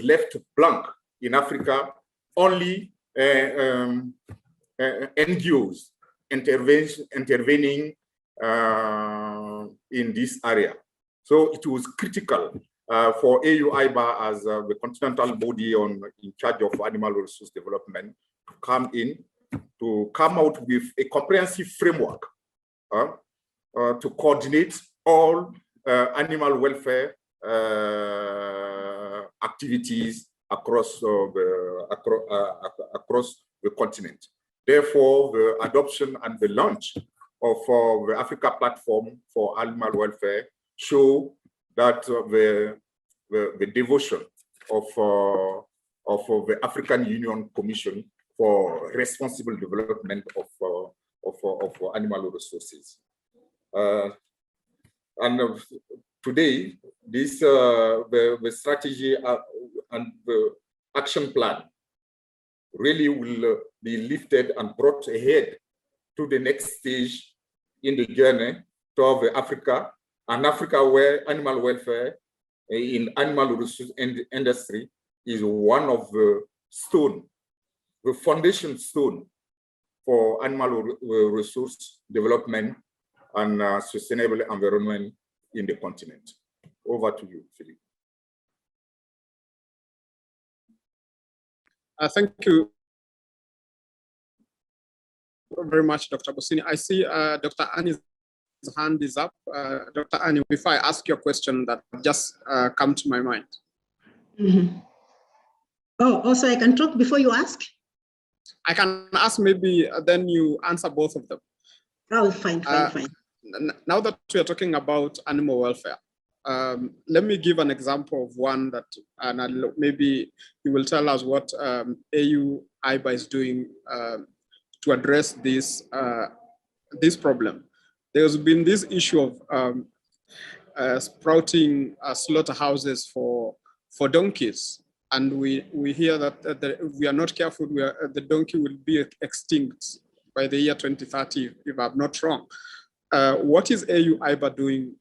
left blank in Africa. Only NGOs intervening in this area. So it was critical for AU-IBA as the continental body in charge of animal resource development to come in, to come out with a comprehensive framework to coordinate all animal welfare activities across across the continent. Therefore, the adoption and the launch of the Africa Platform for Animal Welfare show that the devotion of the African Union Commission for responsible development of animal resources. Today, this the strategy and the action plan really will be lifted and brought ahead to the next stage in the journey toward Africa, an Africa where animal welfare in animal resource industry is one of the foundation stone for animal resource development and sustainable environment in the continent. Over to you, Philippe. Thank you very much, Dr. Busini. I see Dr. Annie's hand is up. Dr. Annie, before I ask your question that just come to my mind. Mm-hmm. Oh, also I can talk before you ask? I can ask, maybe then you answer both of them. Oh, fine. Now that we are talking about animal welfare, let me give an example of one that, and maybe you will tell us what AU-IBA is doing to address this problem. There's been this issue of sprouting slaughterhouses for donkeys. And we hear that if we are not careful, the donkey will be extinct by the year 2030, if I'm not wrong. What is AU-IBA doing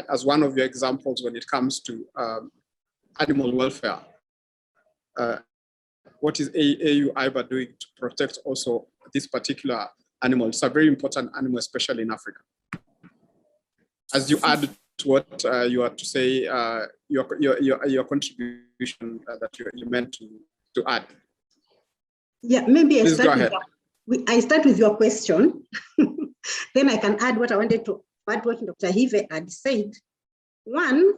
as one of your examples when it comes to animal welfare? What is AU-IBA doing to protect also this particular animal? It's a very important animal, especially in Africa. As you add to what you are to say, your contribution that you meant to add. Yeah, maybe Please go ahead. I start with your question. Then I can add what I wanted to add, what Dr. Hive had said. One,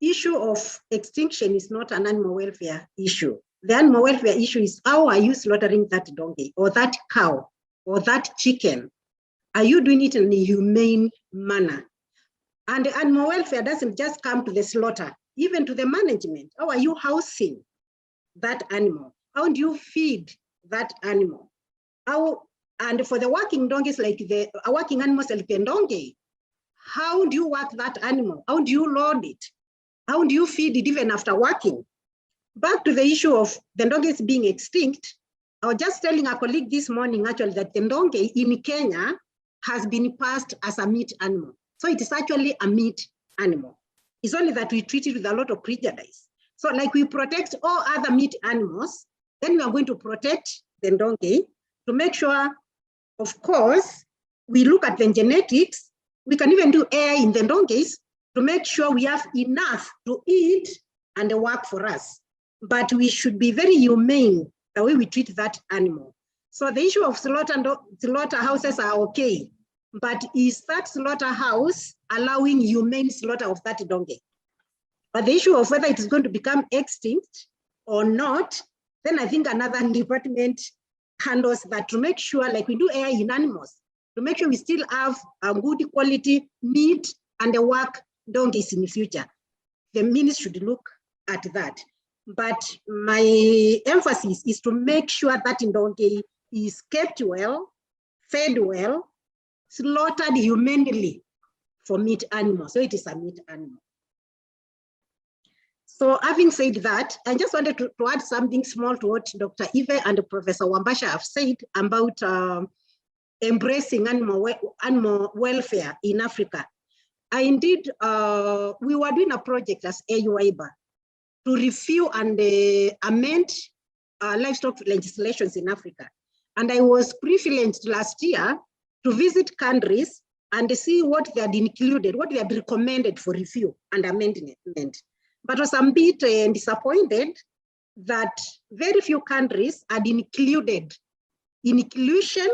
issue of extinction is not an animal welfare issue. The animal welfare issue is, how are you slaughtering that donkey or that cow or that chicken? Are you doing it in a humane manner? And the animal welfare doesn't just come to the slaughter, even to the management. How are you housing that animal? How do you feed that animal? And for the working donkeys, like the working animals like the donkey, how do you work that animal? How do you load it? How do you feed it even after working? Back to the issue of the donkeys being extinct, I was just telling a colleague this morning actually that the donkey in Kenya has been passed as a meat animal. So it is actually a meat animal. It's only that we treat it with a lot of prejudice. So like we protect all other meat animals, then we are going to protect the donkey to make sure, of course, we look at the genetics. We can even do AI in the donkeys to make sure we have enough to eat and work for us. But we should be very humane the way we treat that animal. So the issue of slaughterhouses are okay, but is that slaughterhouse allowing humane slaughter of that donkey? But the issue of whether it is going to become extinct or not, then I think another department handles that to make sure, like we do AI in animals, to make sure we still have a good quality meat and the work donkeys in the future. The ministry should look at that. But my emphasis is to make sure that donkey is kept well, fed well, slaughtered humanely for meat animals. So it is a meat animal. So having said that, I just wanted to add something small to what Dr. Ive and Professor Wambasha have said about embracing animal welfare in Africa. Indeed, we were doing a project as AU-IBA to review and amend livestock legislations in Africa. And I was privileged last year to visit countries and see what they had included, what they had recommended for review and amendment. But I was a bit disappointed that very few countries had included inclusion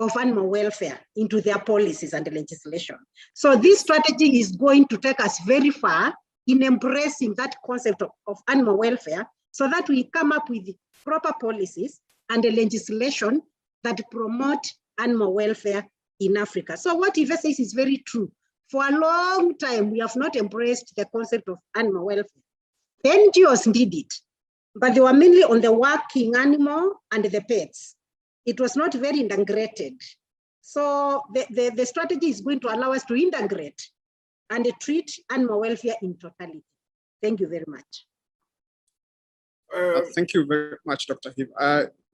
of animal welfare into their policies and legislation. So this strategy is going to take us very far in embracing that concept of animal welfare so that we come up with proper policies and a legislation that promote animal welfare in Africa. So what Eva says is very true. For a long time, we have not embraced the concept of animal welfare. The NGOs did it, but they were mainly on the working animal and the pets. It was not very integrated. So the strategy is going to allow us to integrate and treat animal welfare in totality. Thank you very much. Thank you very much, Dr. Hiv.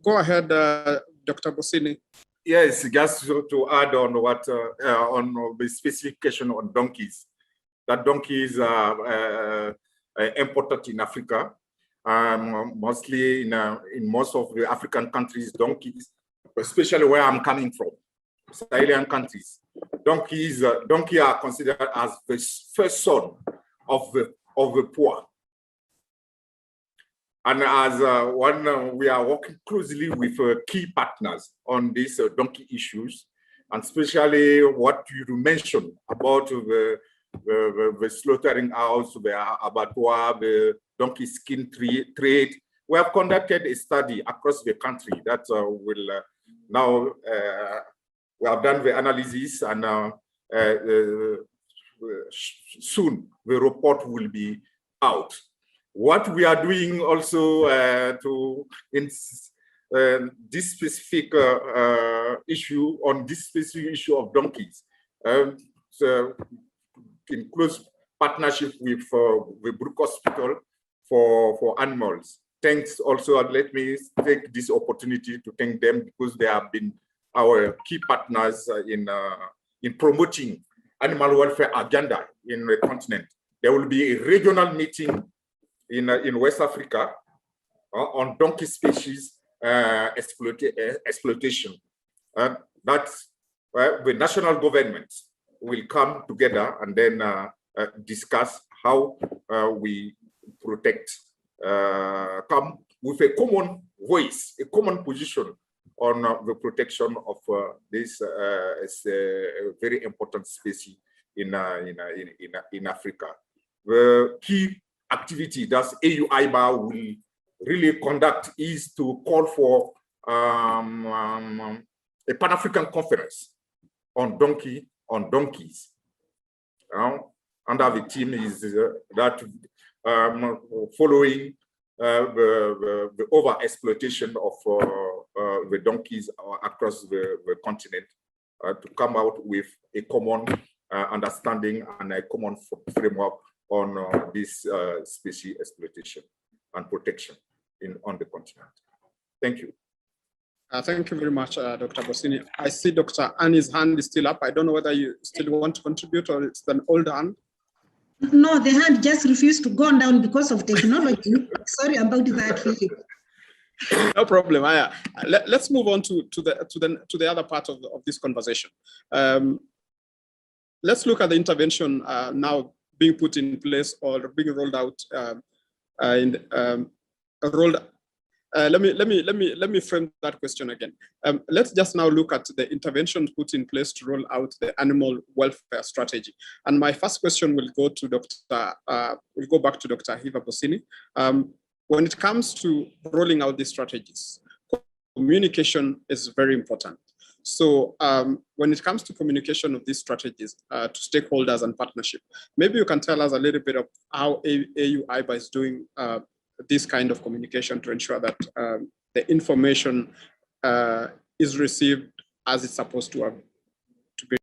Go ahead, Dr. Bossini. Yes, just to add on what on the specification on donkeys. That donkeys are important in Africa, mostly in most of the African countries. Donkeys, especially where I'm coming from, Sahelian countries. Donkeys are considered as the first son of the poor. And as we are working closely with key partners on these donkey issues, and especially what you mentioned about the slaughtering house, the abattoir, the donkey skin trade. We have conducted a study across the country that will now, we have done the analysis, and soon the report will be out. What we are doing also this specific issue, on this specific issue of donkeys, so in close partnership with the Brook Hospital for animals. Thanks also, let me take this opportunity to thank them, because they have been our key partners in promoting animal welfare agenda in the continent. There will be a regional meeting in West Africa on donkey species exploitation. That's the national government will come together and then discuss how we protect, come with a common voice, a common position on the protection of this very important species in Africa. The key activity that AU-IBA will really conduct is to call for a Pan-African conference on donkeys. Under the theme is that following the over-exploitation of the donkeys across the continent, to come out with a common understanding and a common framework on this species exploitation and protection on the continent. Thank you. Thank you very much, Dr. Bossini. I see Dr. Annie's hand is still up. I don't know whether you still want to contribute or it's an old hand. No, the hand just refused to go down because of technology. Sorry about that, Philip. No problem. Let's move on to the other part of this conversation. Let's look at the intervention now being put in place or being rolled out. Let me frame that question again. Let's just now look at the interventions put in place to roll out the animal welfare strategy. And my first question will go to will go back to Dr. Hiva Bossini. When it comes to rolling out these strategies, communication is very important. So when it comes to communication of these strategies to stakeholders and partnership, maybe you can tell us a little bit of how AU-IBA is doing this kind of communication to ensure that the information is received as it's supposed to be.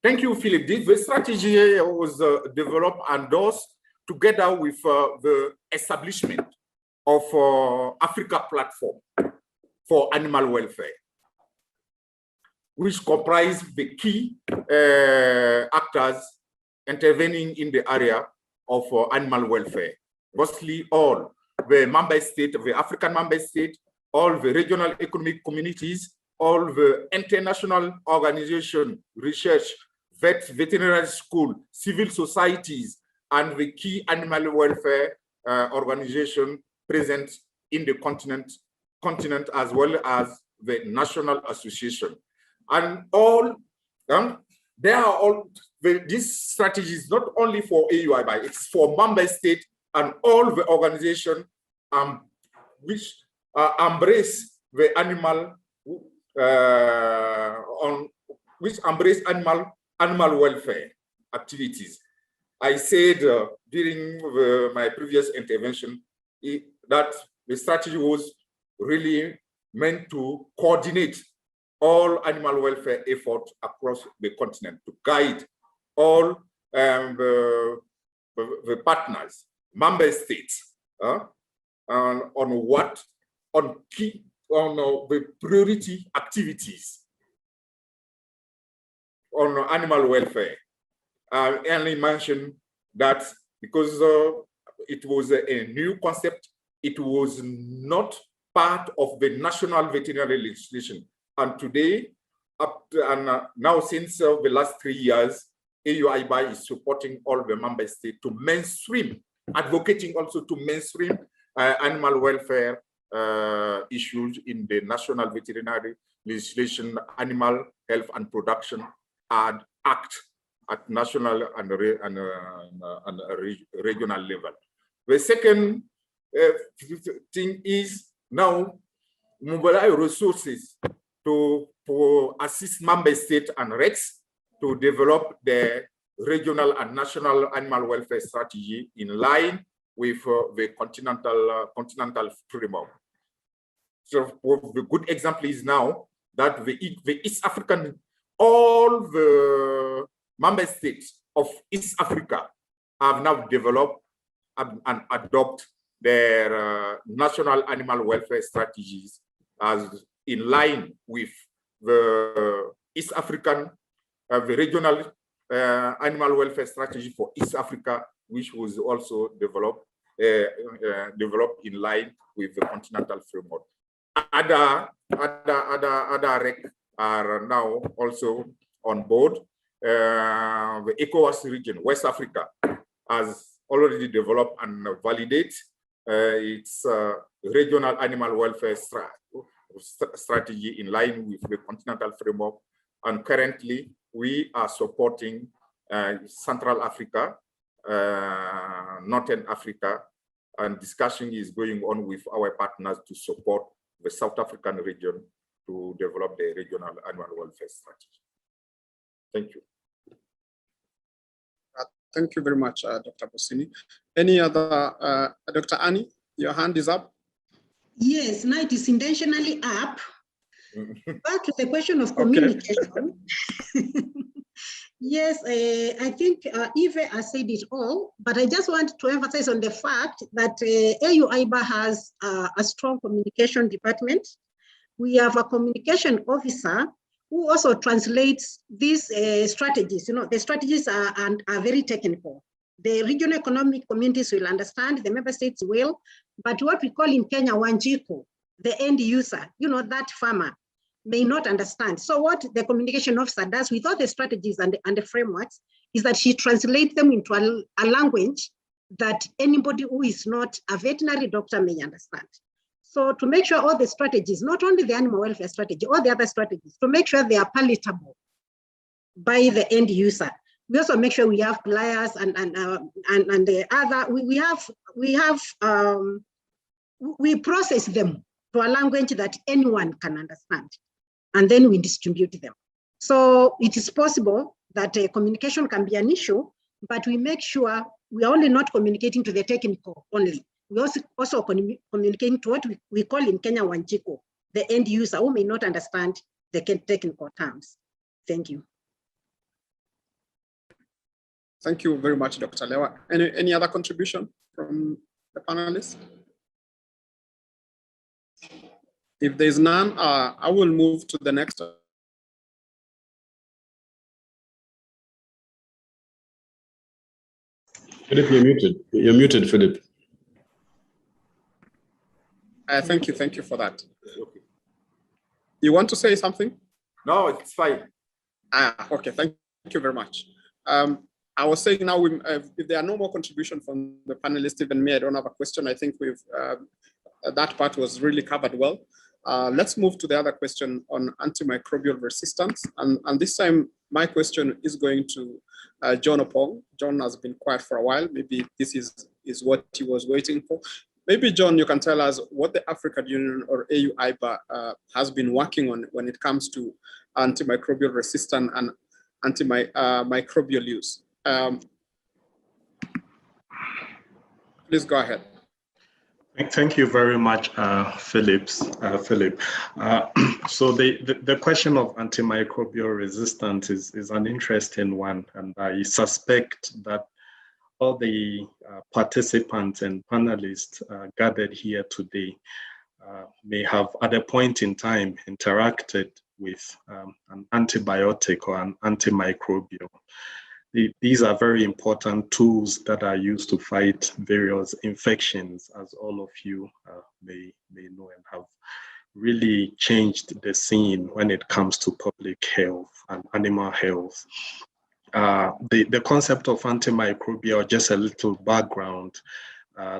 Thank you, Philip. The strategy was developed and endorsed together with the establishment of Africa Platform for Animal Welfare, which comprise the key actors intervening in the area of animal welfare, mostly all the member states, the African member states, all the regional economic communities, all the international organization, research, veterinary school, civil societies, and the key animal welfare organization present in the continent, as well as the national association. And all, they are all this strategy is not only for AUIBI, it's for member state and all the organizations which embrace the animal, which embrace animal welfare activities. I said during my previous intervention that the strategy was really meant to coordinate all animal welfare efforts across the continent, to guide all the partners, member states, on the priority activities on animal welfare. And he mentioned that because it was a new concept, it was not part of the national veterinary legislation. And today, now since the last 3 years, AUIBI is supporting all the member states to mainstream, advocating also to mainstream animal welfare issues in the national veterinary legislation, Animal Health and Production Act at national and regional level. The second thing is now mobilize resources to assist member states and RECs to develop the regional and national animal welfare strategy in line with the continental framework. So the good example is now that the East African, all the member states of East Africa have now developed and adopt their national animal welfare strategies as in line with the East African, the regional animal welfare strategy for East Africa, which was also developed in line with the continental framework. Other REC are now also on board. The ECOWAS region, West Africa, has already developed and validated its regional animal welfare strategy in line with the continental framework. And currently, we are supporting Central Africa, Northern Africa, and discussion is going on with our partners to support the South African region to develop the regional animal welfare strategy. Thank you. Thank you very much, Dr. Busini. Any other, Dr. Annie, your hand is up. Yes, now it is intentionally up. Back to the question of communication. Okay. Yes, I think Eve has said it all, but I just want to emphasize on the fact that AUIBA has a strong communication department. We have a communication officer who also translates these strategies. You know, the strategies are very technical. The regional economic communities will understand, the member states will, but what we call in Kenya, Wanjiko, the end user, you know, that farmer, may not understand. So what the communication officer does with all the strategies and the frameworks is that she translates them into a language that anybody who is not a veterinary doctor may understand. So to make sure all the strategies, not only the animal welfare strategy, all the other strategies, to make sure they are palatable by the end user. We also make sure we have pliers and the other, we process them to a language that anyone can understand, and then we distribute them. So it is possible that communication can be an issue, but we make sure we are only not communicating to the technical only. We also communicating to what we call in Kenya Wanjiko, the end user who may not understand the technical terms. Thank you. Thank you very much, Dr. Lewa. Any other contribution from the panelists? If there's none, I will move to the next. Philip, you're muted. You're muted, Philip. Thank you for that. Okay. You want to say something? No, it's fine. Okay, thank you very much. I was saying now, if there are no more contributions from the panelists, even me, I don't have a question. I think we've that part was really covered well. Let's move to the other question on antimicrobial resistance. And this time, my question is going to John Opong. John has been quiet for a while. Maybe this is what he was waiting for. Maybe, John, you can tell us what the African Union or AU-IBA has been working on when it comes to antimicrobial resistance and antimicrobial use. Please go ahead. Thank you very much, Philip. So the question of antimicrobial resistance is an interesting one, and I suspect that all the participants and panelists gathered here today may have at a point in time interacted with an antibiotic or an antimicrobial. These are very important tools that are used to fight various infections, as all of you may know, and have really changed the scene when it comes to public health and animal health. The concept of antimicrobial, just a little background,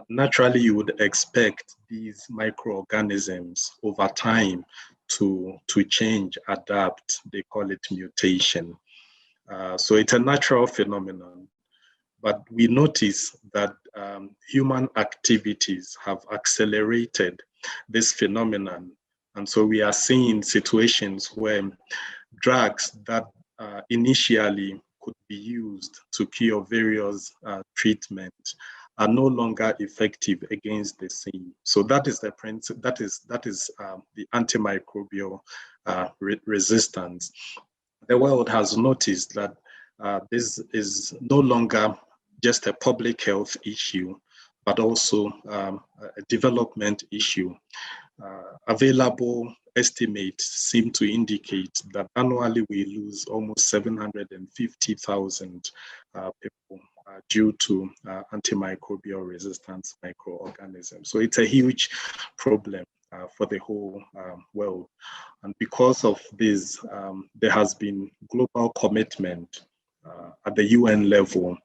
naturally you would expect these microorganisms over time to change, adapt. They call it mutation. So it's a natural phenomenon, but we notice that human activities have accelerated this phenomenon. And so we are seeing situations where drugs that initially could be used to cure various treatments are no longer effective against the same. So that is the principle. That is the antimicrobial resistance. The world has noticed that this is no longer just a public health issue, but also a development issue. Available estimates seem to indicate that annually we lose almost 750,000 people due to antimicrobial resistance microorganisms. So it's a huge problem for the whole world. And because of this, there has been global commitment at the UN level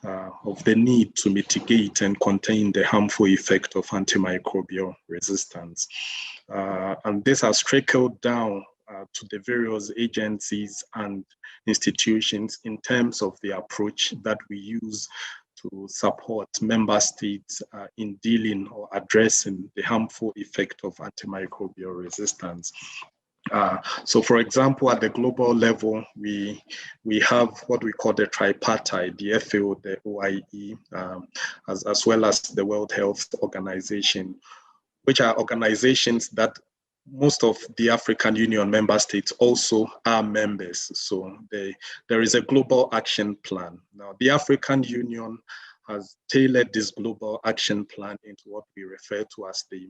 of the need to mitigate and contain the harmful effect of antimicrobial resistance. And this has trickled down to the various agencies and institutions in terms of the approach that we use to support member states in dealing or addressing the harmful effect of antimicrobial resistance. So for example, at the global level, we have what we call the tripartite, the FAO, the OIE, as well as the World Health Organization, which are organizations that most of the African Union member states also are members. So there is a global action plan. Now, the African Union has tailored this global action plan into what we refer to as the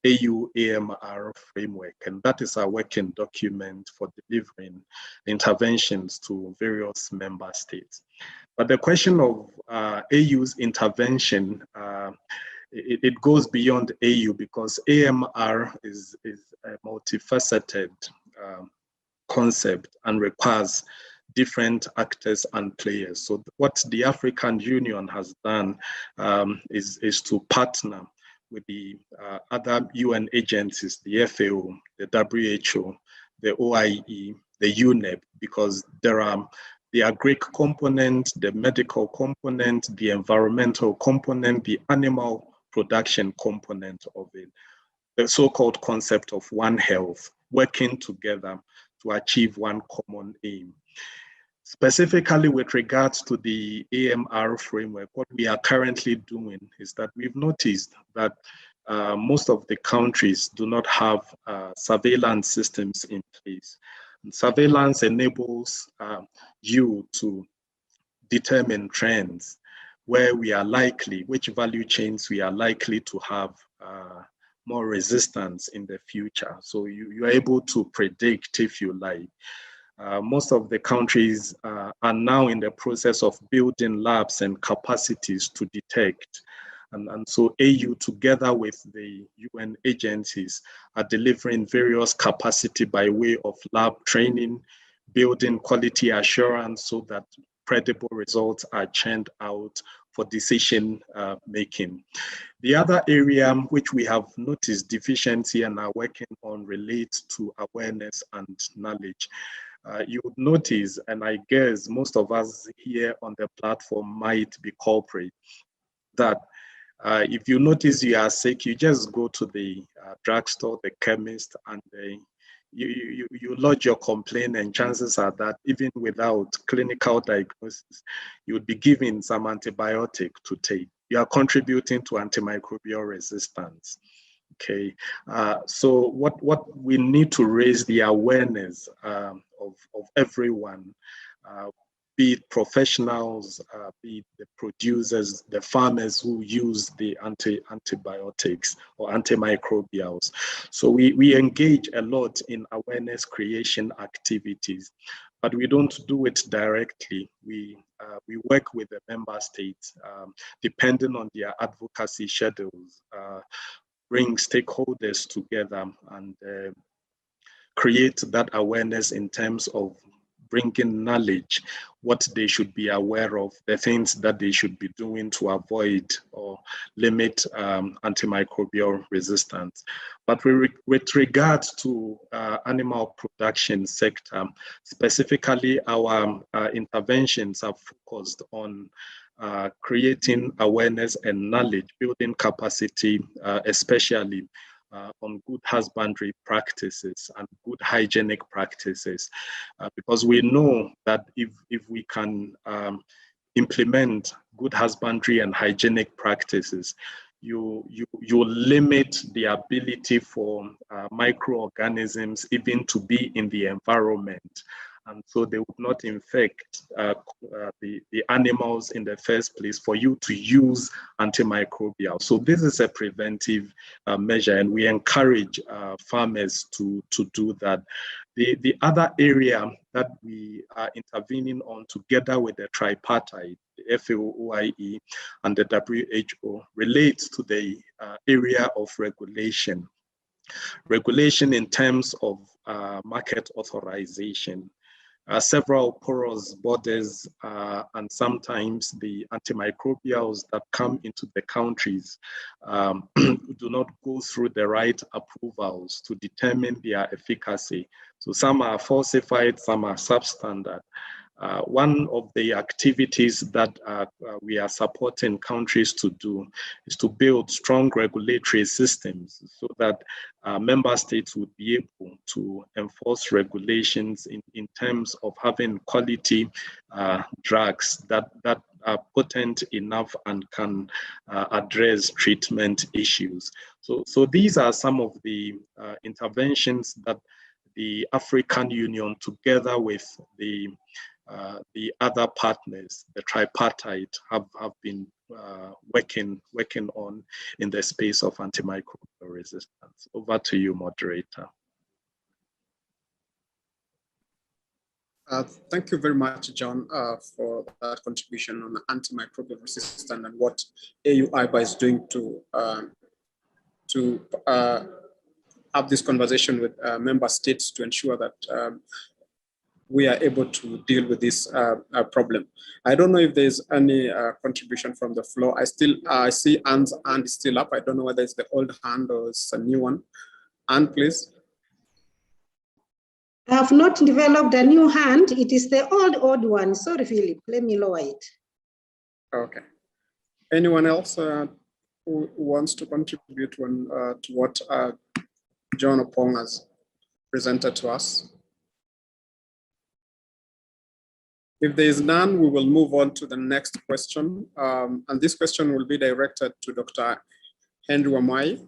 AU-AMR framework, and that is our working document for delivering interventions to various member states. But the question of AU's intervention, it goes beyond AU, because AMR is a multifaceted concept and requires different actors and players. So what the African Union has done is to partner with the other UN agencies, the FAO, the WHO, the OIE, the UNEP, because there are the agric component, the medical component, the environmental component, the animal production component of it, the so-called concept of One Health, working together to achieve one common aim. Specifically with regards to the AMR framework, what we are currently doing is that we've noticed that most of the countries do not have surveillance systems in place. And surveillance enables you to determine trends, where we are likely, which value chains we are likely to have more resistance in the future. So you are able to predict, if you like. Most of the countries are now in the process of building labs and capacities to detect. And so AU, together with the UN agencies, are delivering various capacity by way of lab training, building quality assurance so that credible results are churned out for decision making. The other area which we have noticed deficiency and are working on relates to awareness and knowledge. you would notice, and I guess most of us here on the platform might be culprit, that if you notice you are sick, you just go to the drugstore, the chemist, and you lodge your complaint, and chances are that even without clinical diagnosis, you would be given some antibiotic to take. You are contributing to antimicrobial resistance. Okay, so what we need to raise the awareness of everyone, be it professionals, be it the producers, the farmers who use the antibiotics or antimicrobials. So we engage a lot in awareness creation activities, but we don't do it directly. We work with the member states, depending on their advocacy schedules, bring stakeholders together and create that awareness in terms of bringing knowledge, what they should be aware of, the things that they should be doing to avoid or limit antimicrobial resistance. But with regards to animal production sector, specifically our interventions are focused on creating awareness and knowledge, building capacity, especially on good husbandry practices and good hygienic practices, because we know that if we can implement good husbandry and hygienic practices, you limit the ability for microorganisms even to be in the environment. And so they would not infect the animals in the first place for you to use antimicrobial. So this is a preventive measure, and we encourage farmers to do that. The other area that we are intervening on together with the tripartite, the FAO-OIE and the WHO, relates to the area of regulation. Regulation in terms of market authorization. Several porous borders and sometimes the antimicrobials that come into the countries do not go through the right approvals to determine their efficacy. So some are falsified, some are substandard. One of the activities that we are supporting countries to do is to build strong regulatory systems so that member states would be able to enforce regulations in terms of having quality drugs that are potent enough and can address treatment issues. So these are some of the interventions that the African Union, together with the other partners, the tripartite, have been working on in the space of antimicrobial resistance. Over to you, moderator. Thank you very much, John, for that contribution on antimicrobial resistance and what AU-IBA is doing to have this conversation with member states to ensure that we are able to deal with this problem. I don't know if there's any contribution from the floor. I see Anne's hand is still up. I don't know whether it's the old hand or it's a new one. Anne, please. I have not developed a new hand. It is the old one. Sorry, Philip. Let me lower it. Okay. Anyone else who wants to contribute to what John Opong has presented to us? If there is none, we will move on to the next question. And this question will be directed to Dr. Henry Wamai.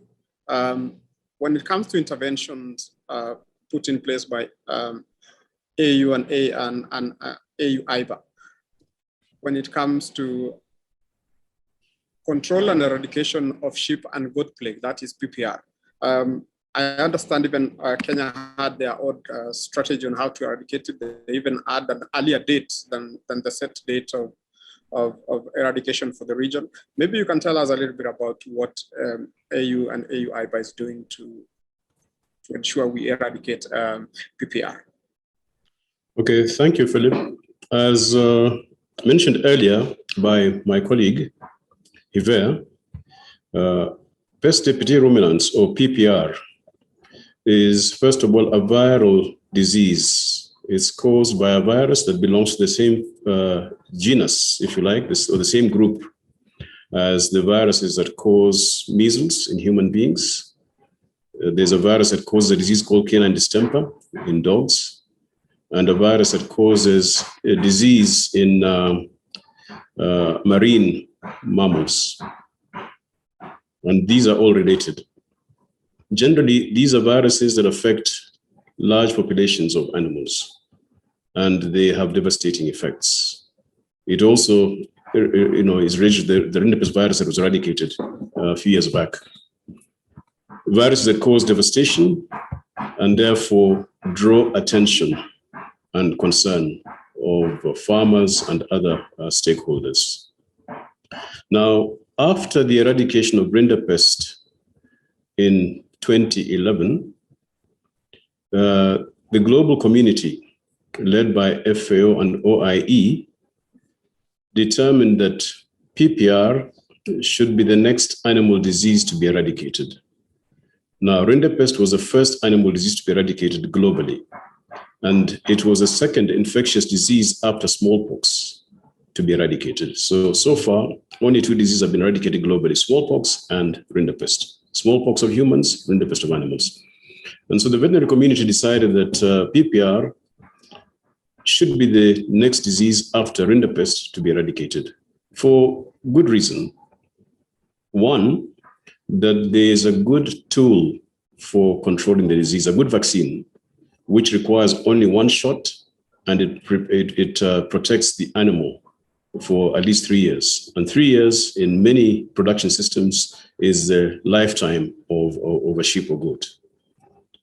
When it comes to interventions put in place by AU and AU-IBA, when it comes to control and eradication of sheep and goat plague, that is PPR. I understand even Kenya had their own strategy on how to eradicate it. They even had an earlier date than the set date of eradication for the region. Maybe you can tell us a little bit about what AU and AU-IBA is doing to ensure we eradicate PPR. Okay, thank you, Philip. As mentioned earlier by my colleague, Hiver, pest deputy ruminants, or PPR, is first of all a viral disease is caused by a virus that belongs to the same genus, if you like, or the same group as the viruses that cause measles in human beings. There's a virus that causes a disease called canine distemper in dogs, and a virus that causes a disease in marine mammals. And these are all related. Generally, these are viruses that affect large populations of animals, and they have devastating effects. It also, is related to the rinderpest virus that was eradicated a few years back. Viruses that cause devastation and therefore draw attention and concern of farmers and other stakeholders. Now, after the eradication of rinderpest in 2011, the global community, led by FAO and OIE, determined that PPR should be the next animal disease to be eradicated. Now, rinderpest was the first animal disease to be eradicated globally, and it was the second infectious disease after smallpox to be eradicated. So far, only 2 diseases have been eradicated globally: smallpox and rinderpest. Smallpox of humans, rinderpest of animals. And so the veterinary community decided that PPR should be the next disease after rinderpest to be eradicated for good reason. One, that there is a good tool for controlling the disease, a good vaccine, which requires only 1 shot, and it protects the animal for at least 3 years. And 3 years in many production systems is the lifetime of a sheep or goat.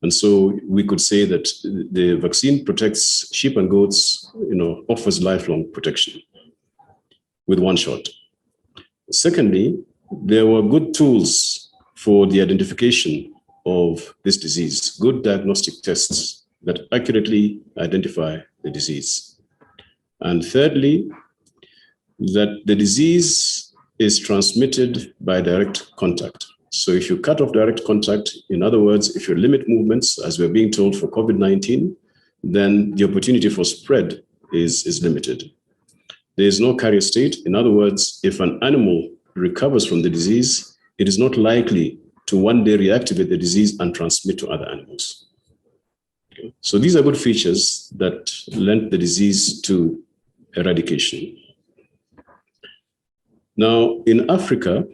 And so we could say that the vaccine protects sheep and goats, offers lifelong protection with 1 shot. Secondly, there were good tools for the identification of this disease, good diagnostic tests that accurately identify the disease. And thirdly, that the disease is transmitted by direct contact. So if you cut off direct contact, in other words, if you limit movements, as we're being told for COVID-19, then the opportunity for spread is limited. There is no carrier state. In other words, if an animal recovers from the disease, it is not likely to one day reactivate the disease and transmit to other animals. Okay. So these are good features that lent the disease to eradication. Now, in Africa,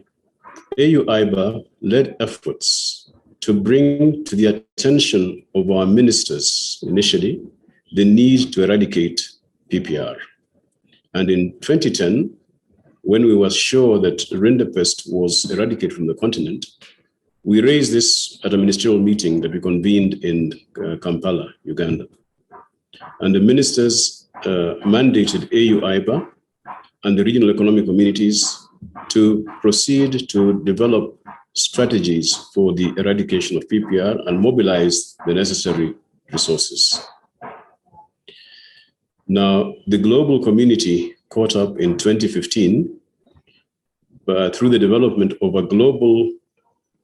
AU-IBA led efforts to bring to the attention of our ministers initially the need to eradicate PPR. And in 2010, when we were sure that rinderpest was eradicated from the continent, we raised this at a ministerial meeting that we convened in Kampala, Uganda. And the ministers mandated AU-IBA and the regional economic communities to proceed to develop strategies for the eradication of PPR and mobilize the necessary resources. Now, the global community caught up in 2015 through the development of a global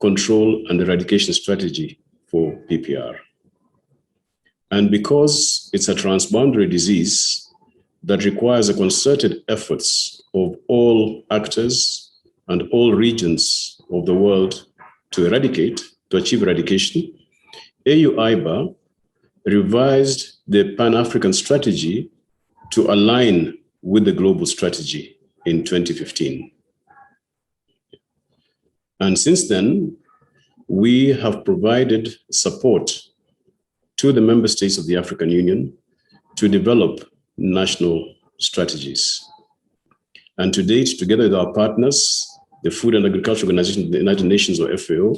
control and eradication strategy for PPR. And because it's a transboundary disease that requires a concerted efforts of all actors and all regions of the world to achieve eradication, AU-IBA revised the Pan-African strategy to align with the global strategy in 2015. And since then, we have provided support to the member states of the African Union to develop national strategies. And to date, together with our partners, the Food and Agriculture Organization of the United Nations, or FAO,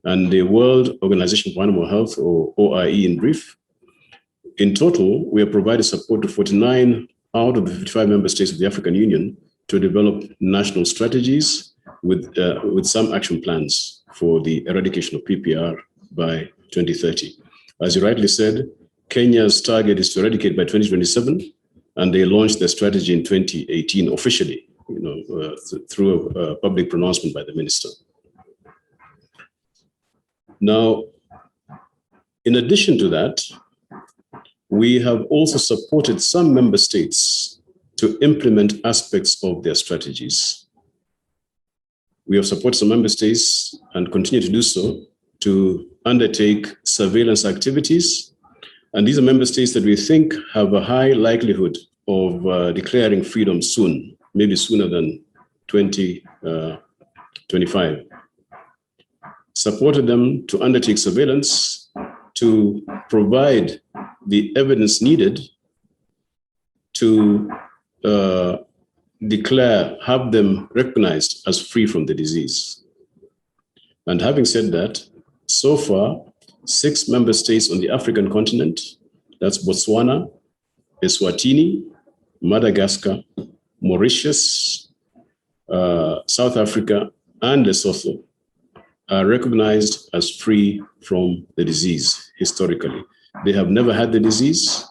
and the World Organization for Animal Health, or OIE in brief, in total, we have provided support to 49 out of the 55 member states of the African Union to develop national strategies with some action plans for the eradication of PPR by 2030. As you rightly said, Kenya's target is to eradicate by 2027, and they launched their strategy in 2018 officially, through a public pronouncement by the minister. Now, in addition to that, we have also supported some member states to implement aspects of their strategies. We have supported some member states and continue to do so to undertake surveillance activities. And these are member states that we think have a high likelihood of declaring freedom soon, maybe sooner than 2025. Supported them to undertake surveillance, to provide the evidence needed to declare, have them recognized as free from the disease. And having said that, so far, 6 member states on the African continent, that's Botswana, Eswatini, Madagascar, Mauritius, South Africa, and Lesotho, are recognized as free from the disease historically. They have never had the disease,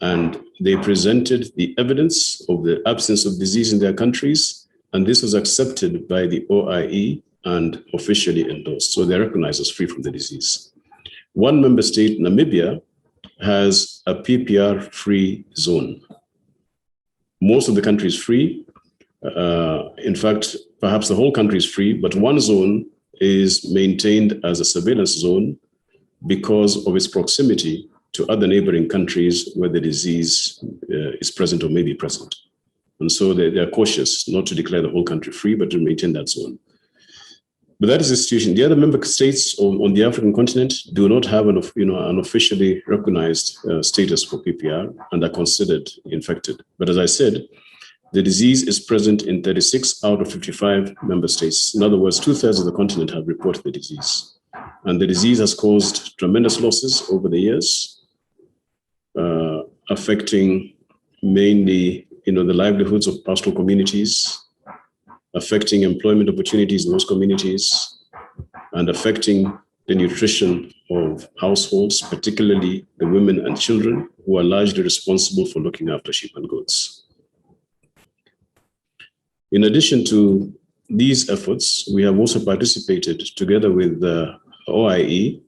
and they presented the evidence of the absence of disease in their countries, and this was accepted by the OIE and officially endorsed. So they're recognized as free from the disease. One member state, Namibia, has a PPR-free zone. Most of the country is free. In fact, perhaps the whole country is free, but one zone is maintained as a surveillance zone because of its proximity to other neighboring countries where the disease is present or may be present. And so they are cautious not to declare the whole country free, but to maintain that zone. But that is the situation. The other member states on the African continent do not have an officially recognized status for PPR and are considered infected. But as I said, the disease is present in 36 out of 55 member states. In other words, 2/3 of the continent have reported the disease. And the disease has caused tremendous losses over the years, affecting mainly the livelihoods of pastoral communities, affecting employment opportunities in those communities, and affecting the nutrition of households, particularly the women and children who are largely responsible for looking after sheep and goats. In addition to these efforts, we have also participated together with the OIE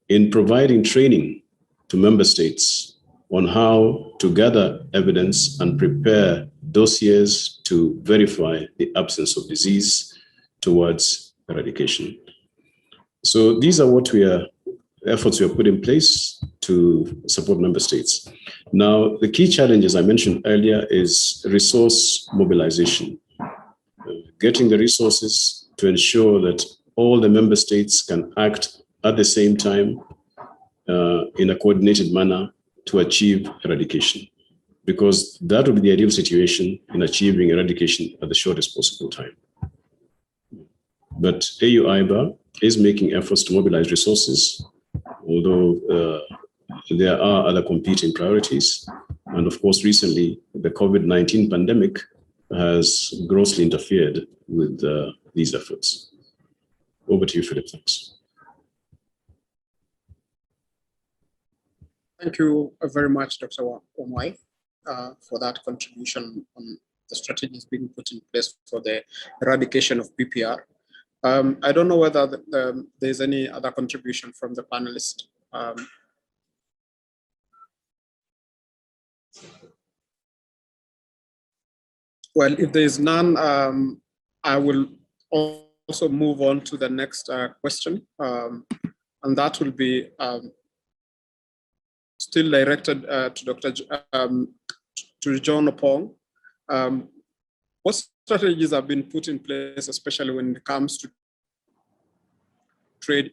in providing training to member states on how to gather evidence and prepare dossiers to verify the absence of disease towards eradication. So these are efforts we have put in place to support member states. Now, the key challenge, as I mentioned earlier, is resource mobilization. Getting the resources to ensure that all the member states can act at the same time in a coordinated manner to achieve eradication, because that would be the ideal situation in achieving eradication at the shortest possible time. But AU-IBA is making efforts to mobilize resources, although there are other competing priorities. And of course, recently, the COVID-19 pandemic has grossly interfered with these efforts. Over to you, Philip. Thanks. Thank you very much, Dr. Omwai, for that contribution on the strategies being put in place for the eradication of PPR. I don't know whether there's any other contribution from the panelists. Well, if there is none, I will also move on to the next question, and that will be still directed to John Opong. What strategies have been put in place, especially when it comes to trade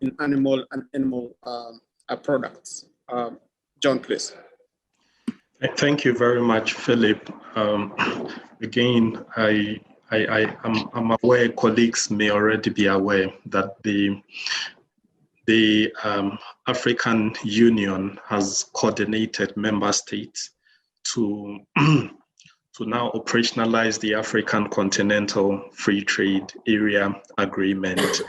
in animal products? John, please. Thank you very much, Philip. Again, I'm aware colleagues may already be aware that the African Union has coordinated member states to now operationalize the African Continental Free Trade Area Agreement.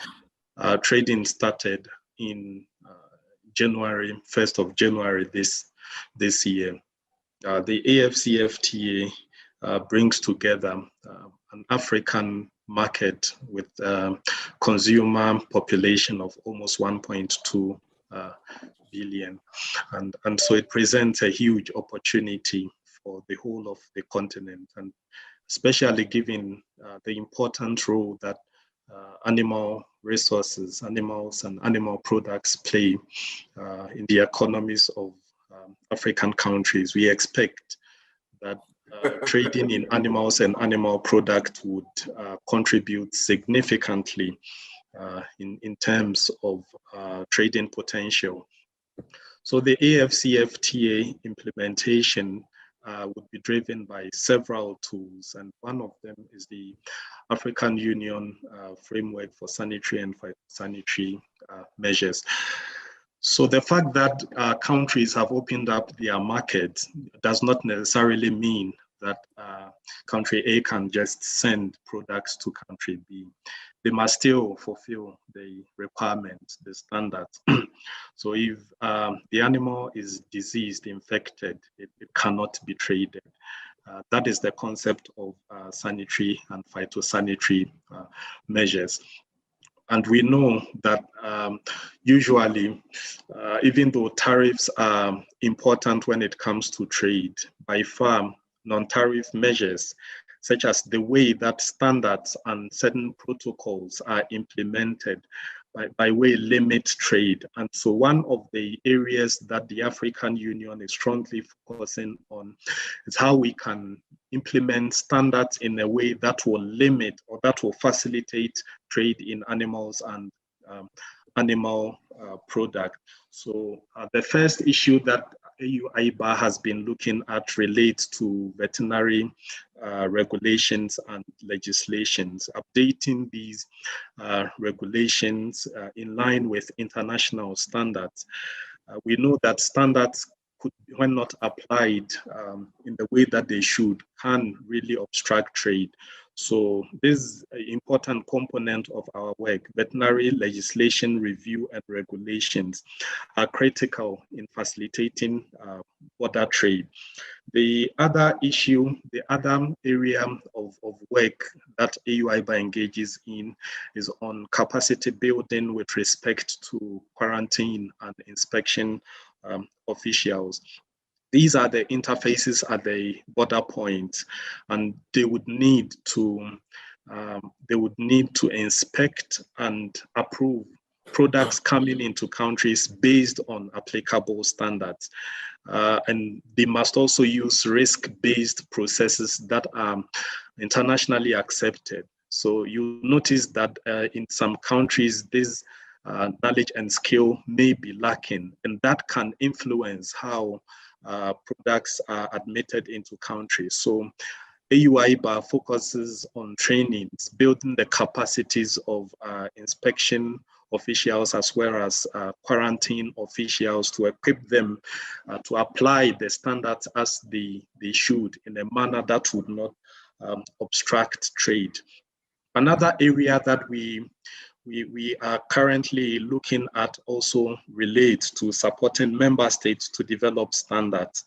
Trading started in January, 1st of January this year. The AFCFTA brings together an African market with consumer population of almost 1.2 billion. And so it presents a huge opportunity for the whole of the continent, and especially given the important role that animal resources, animals and animal products play in the economies of African countries. We expect that trading in animals and animal products would contribute significantly in terms of trading potential. So the AFCFTA implementation would be driven by several tools, and one of them is the African Union Framework for Sanitary and Phytosanitary Measures. So the fact that countries have opened up their markets does not necessarily mean that country A can just send products to country B. They must still fulfill the requirements, the standards. So if the animal is diseased, infected, it cannot be traded. That is the concept of sanitary and phytosanitary measures. And we know that usually, even though tariffs are important when it comes to trade, by far, non-tariff measures, such as the way that standards and certain protocols are implemented, by way limit trade. And so one of the areas that the African Union is strongly focusing on is how we can implement standards in a way that will limit or that will facilitate trade in animals and animal product. So the first issue that AU-IBA has been looking at relates to veterinary regulations and legislations, updating these regulations in line with international standards. We know that standards could, when not applied in the way that they should, can really obstruct trade. So this is an important component of our work. Veterinary legislation review and regulations are critical in facilitating border trade. The other issue, the other area of work that AU-IBA engages in is on capacity building with respect to quarantine and inspection officials. These are the interfaces at the border points, and they would need to inspect and approve products coming into countries based on applicable standards. And they must also use risk-based processes that are internationally accepted. So you notice that in some countries, this knowledge and skill may be lacking, and that can influence how products are admitted into countries. So AU-IBA focuses on trainings, building the capacities of inspection officials as well as quarantine officials to equip them to apply the standards as they should in a manner that would not obstruct trade. Another area that we are currently looking at also relates to supporting member states to develop standards.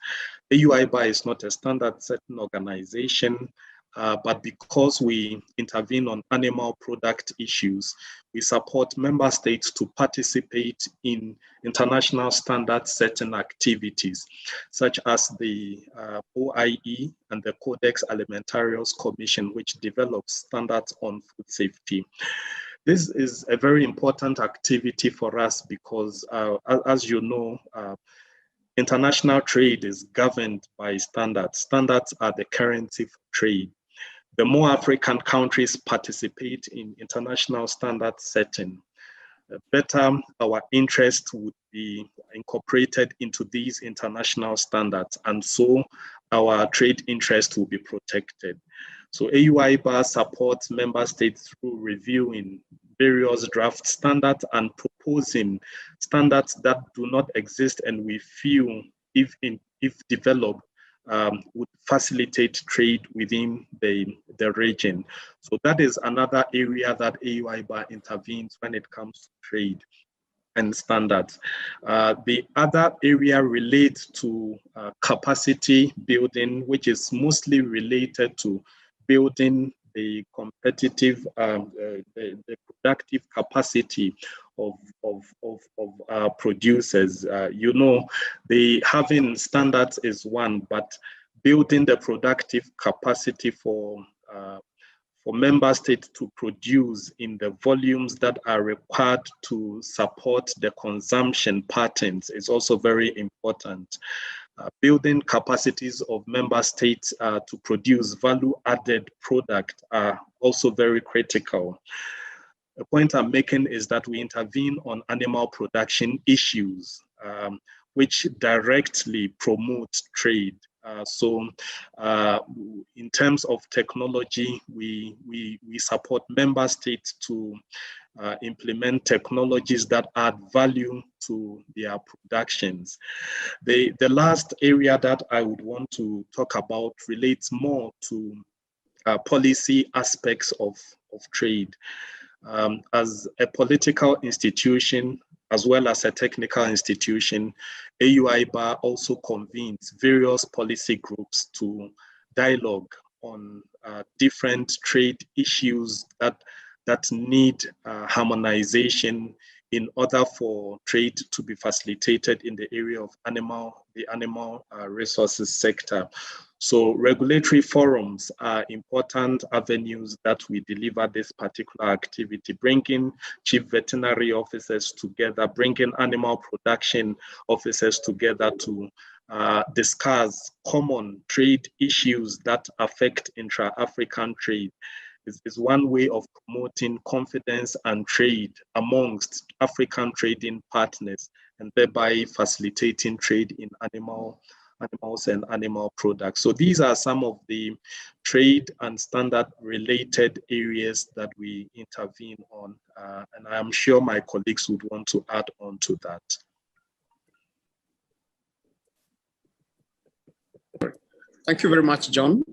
AU-IBA is not a standard-setting organization, but because we intervene on animal product issues, we support member states to participate in international standard-setting activities, such as the OIE and the Codex Alimentarius Commission, which develops standards on food safety. This is a very important activity for us because, as you know, international trade is governed by standards. Standards are the currency for trade. The more African countries participate in international standard setting, the better our interest would be incorporated into these international standards, and so our trade interest will be protected. So AU-IBA supports member states through reviewing various draft standards and proposing standards that do not exist and we feel, if developed, would facilitate trade within the region. So that is another area that AU-IBA intervenes when it comes to trade and standards. The other area relates to capacity building, which is mostly related to building the competitive, the productive capacity of producers. You know, having standards is one, but building the productive capacity for member states to produce in the volumes that are required to support the consumption patterns is also very important. Building capacities of member states to produce value-added product are also very critical. The point I'm making is that we intervene on animal production issues, which directly promote trade. In terms of technology, we support member states to implement technologies that add value to their productions. The last area that I would want to talk about relates more to policy aspects of trade. As a political institution, as well as a technical institution, AUIBA also convenes various policy groups to dialogue on different trade issues that need harmonization in order for trade to be facilitated in the area of the animal resources sector. So regulatory forums are important avenues that we deliver this particular activity, bringing chief veterinary officers together, bringing animal production officers together to discuss common trade issues that affect intra-African trade. Is one way of promoting confidence and trade amongst African trading partners, and thereby facilitating trade in animals and animal products. So these are some of the trade and standard related areas that we intervene on. And I'm sure my colleagues would want to add on to that. Thank you very much, John.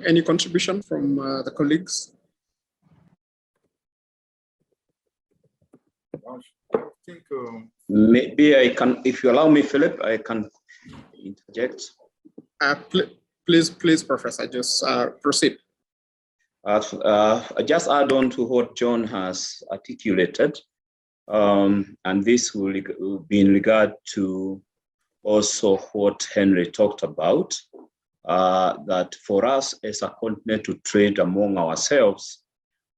Any contribution from the colleagues? I think maybe I can, if you allow me, Philip, I can interject. Please, Professor, just proceed. I just add on to what John has articulated, and this will be in regard to also what Henry talked about, that for us as a continent to trade among ourselves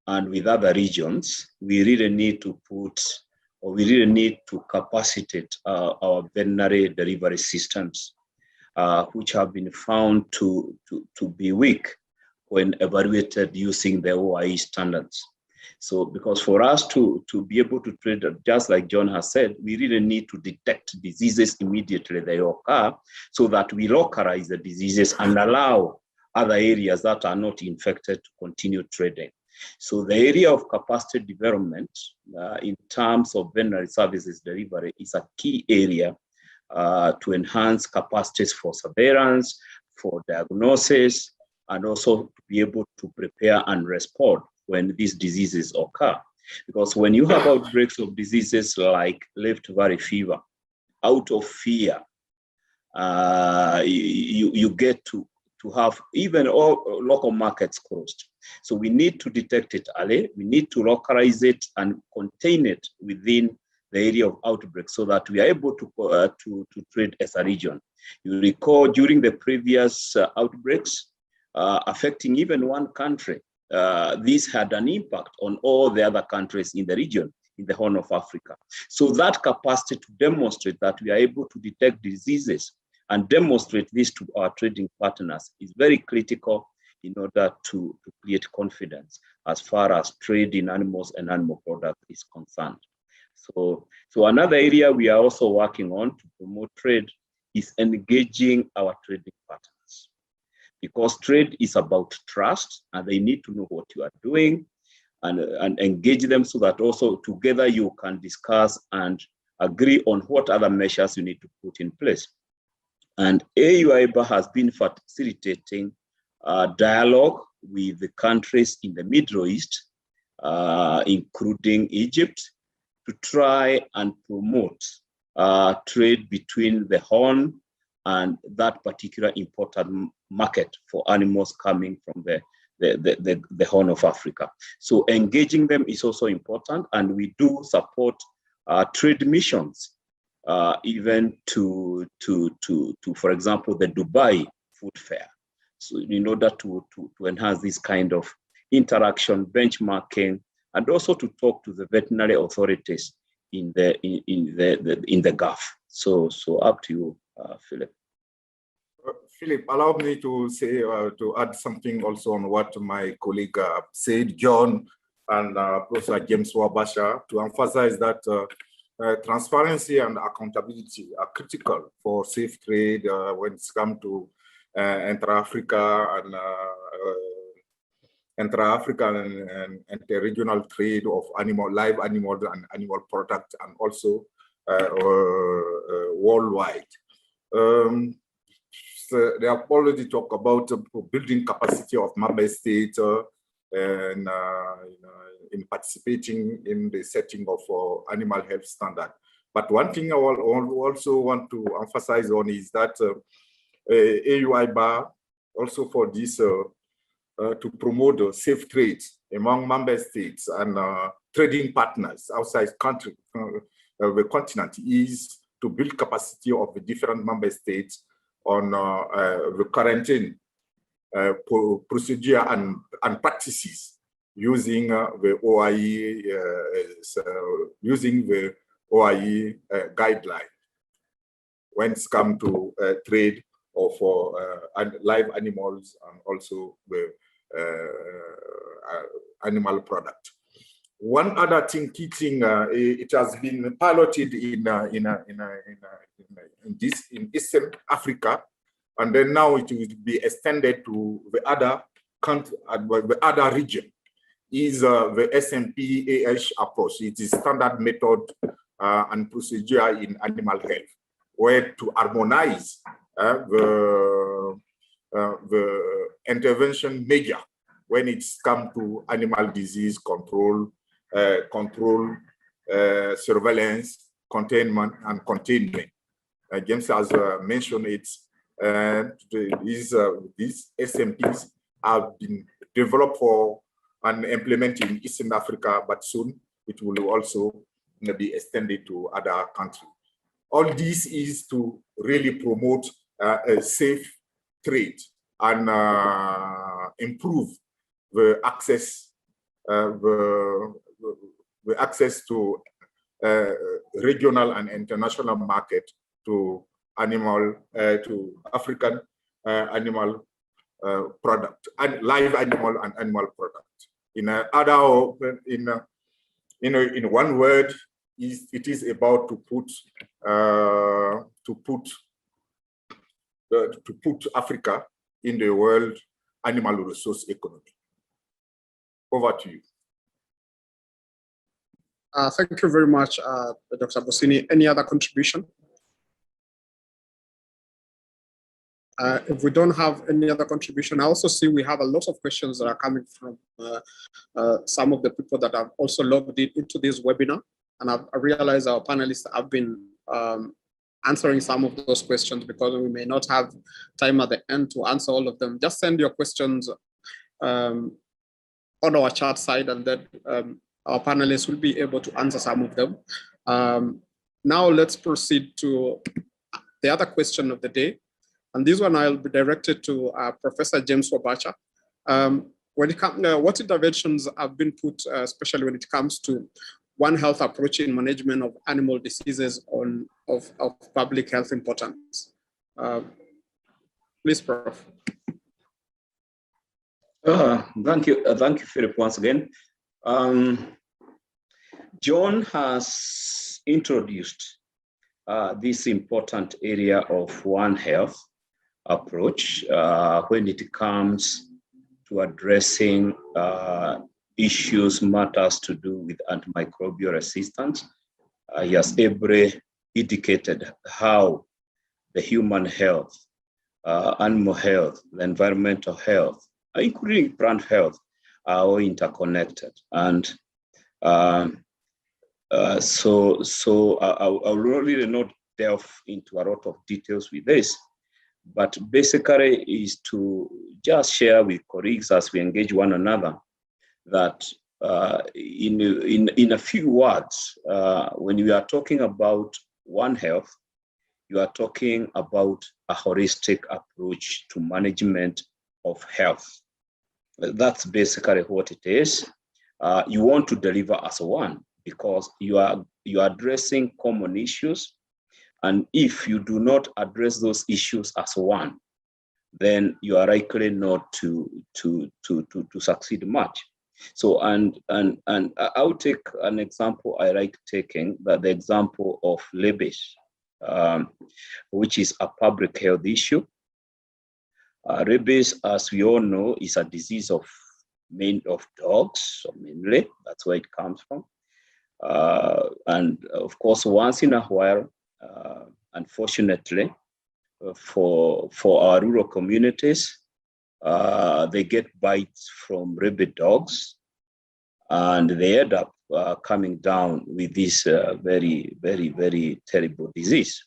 and with other regions, we really need to capacitate our veterinary delivery systems, which have been found to be weak when evaluated using the OIE standards. So because for us to be able to trade, just like John has said, we really need to detect diseases immediately they occur so that we localize the diseases and allow other areas that are not infected to continue trading. So the area of capacity development in terms of veterinary services delivery is a key area to enhance capacities for surveillance, for diagnosis, and also to be able to prepare and respond when these diseases occur. Because when you have outbreaks of diseases like Rift Valley fever, out of fear, you get to have even all local markets closed. So we need to detect it early, we need to localize it and contain it within the area of outbreak so that we are able to trade as a region. You recall during the previous outbreaks affecting even one country, this had an impact on all the other countries in the region, in the Horn of Africa. So that capacity to demonstrate that we are able to detect diseases and demonstrate this to our trading partners is very critical in order to create confidence as far as trade in animals and animal products is concerned. So another area we are also working on to promote trade is engaging our trading partners. Because trade is about trust and they need to know what you are doing and engage them so that also together you can discuss and agree on what other measures you need to put in place. And AUIBA has been facilitating dialogue with the countries in the Middle East, including Egypt, to try and promote trade between the Horn and that particular important market for animals coming from the the Horn of Africa. So engaging them is also important, and we do support trade missions, even to, for example, the Dubai Food Fair. So in order to enhance this kind of interaction, benchmarking, and also to talk to the veterinary authorities in the Gulf. So up to you, Philip. Philip, allow me to say to add something also on what my colleague said, John and Professor James Wabasha, to emphasize that transparency and accountability are critical for safe trade when it's come to intra-Africa and inter-regional trade of live animals and animal products, and also worldwide. So they have already talked about building capacity of member states and in participating in the setting of animal health standard. But one thing I also want to emphasize on is that AUIBA also for this to promote safe trade among member states and trading partners outside the continent is to build capacity of the different member states on the quarantine procedure and practices using the OIE guideline when it's come to trade of live animals and also the animal product. One other thing, teaching, it has been piloted in Eastern Africa, and then now it will be extended to the other country, the other region. Is the SMP-AH approach. It is standard method and procedure in animal health, where to harmonize the intervention measure when it's come to animal disease control, surveillance, containment, and containment. James has mentioned it. These SMPs have been developed for and implemented in Eastern Africa, but soon it will also be extended to other countries. All this is to really promote a safe trade and improve the access to regional and international market to African animal product and live animal and animal product. In one word, it is about to put Africa in the world animal resource economy. Over to you. Thank you very much, Dr. Bossini. Any other contribution? If we don't have any other contribution, I also see we have a lot of questions that are coming from some of the people that have also logged into this webinar. And I realize our panelists have been answering some of those questions because we may not have time at the end to answer all of them. Just send your questions on our chat side, and then our panelists will be able to answer some of them. Now let's proceed to the other question of the day. And this one I'll be directed to Professor James Wabasha. What interventions have been put, especially when it comes to One Health approach in management of animal diseases of public health importance? Please, Prof. Thank you, Philip, once again. John has introduced this important area of One Health approach when it comes to addressing issues, matters to do with antimicrobial resistance. He has indicated how the human health, animal health, the environmental health, including plant health, are all interconnected. And so I will really not delve into a lot of details with this, but basically is to just share with colleagues as we engage one another that in a few words, when we are talking about One Health, you are talking about a holistic approach to management of health. That's basically what it is. You want to deliver as one because you are addressing common issues. And if you do not address those issues as one, then you are likely not to succeed much. So, and I'll take an example I like taking, the example of rabies, which is a public health issue. Rabies, as we all know, is a disease of dogs, so mainly, that's where it comes from. And of course, once in a while, unfortunately, for our rural communities, they get bites from rabid dogs, and they end up coming down with this very, very, very terrible disease.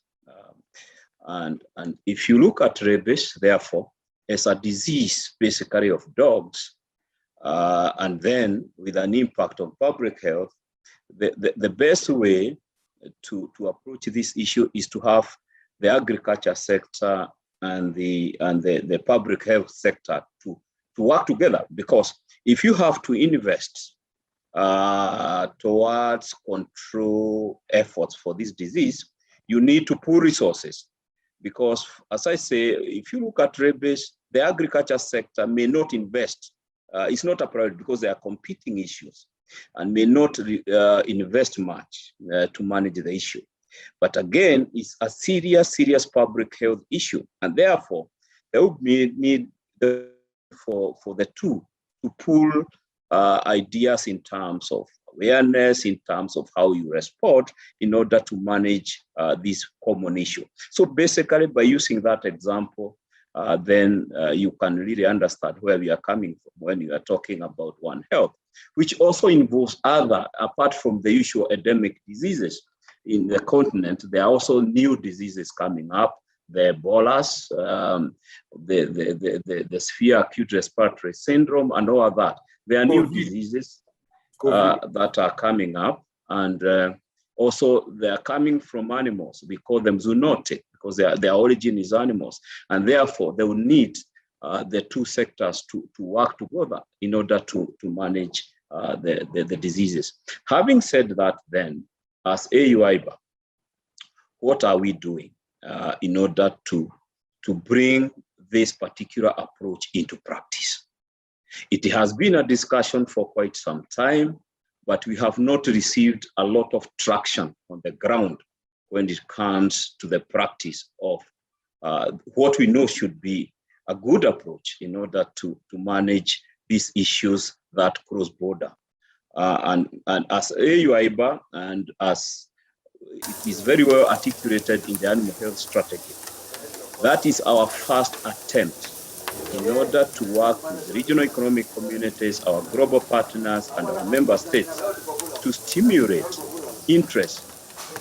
And if you look at rabies, therefore, as a disease basically of dogs, and then with an impact on public health, the best way to approach this issue is to have the agriculture sector and the public health sector to work together. Because if you have to invest towards control efforts for this disease, you need to pool resources. Because as I say, if you look at rabies, the agriculture sector may not invest. It's not a priority because there are competing issues and may not invest much to manage the issue. But again, it's a serious public health issue. And therefore, there would be need for the two to pool ideas in terms of awareness, in terms of how you respond in order to manage this common issue. So basically, by using that example, then you can really understand where we are coming from when you are talking about One Health, which also involves other, apart from the usual endemic diseases in the continent, there are also new diseases coming up, the Ebolas, the severe acute respiratory syndrome, and all of that. There are new diseases that are coming up, and also they are coming from animals. We call them zoonotic because their origin is animals, and therefore they will need the two sectors to work together in order to manage the diseases. Having said that, then, as AUIBA, what are we doing in order to bring this particular approach into practice? It has been a discussion for quite some time, but we have not received a lot of traction on the ground when it comes to the practice of what we know should be a good approach in order to manage these issues that cross border. And as AUIBA, and as it is very well articulated in the animal health strategy, that is our first attempt in order to work with the regional economic communities, our global partners, and our member states to stimulate interest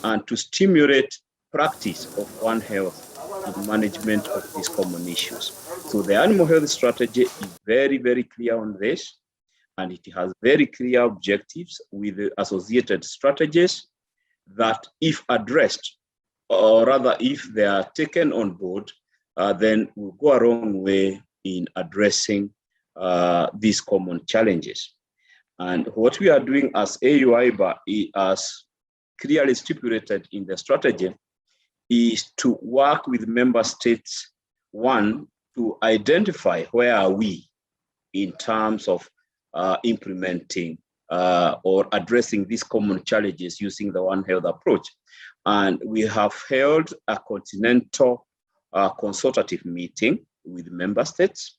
and to stimulate practice of One Health in management of these common issues. So the animal health strategy is very, very clear on this, and it has very clear objectives with the associated strategies that, if addressed, or rather if they are taken on board, then will go a long way in addressing these common challenges. And what we are doing as AUIBA, as clearly stipulated in the strategy, is to work with member states, one, to identify where are we in terms of implementing or addressing these common challenges using the One Health approach. And we have held a continental consultative meeting with member states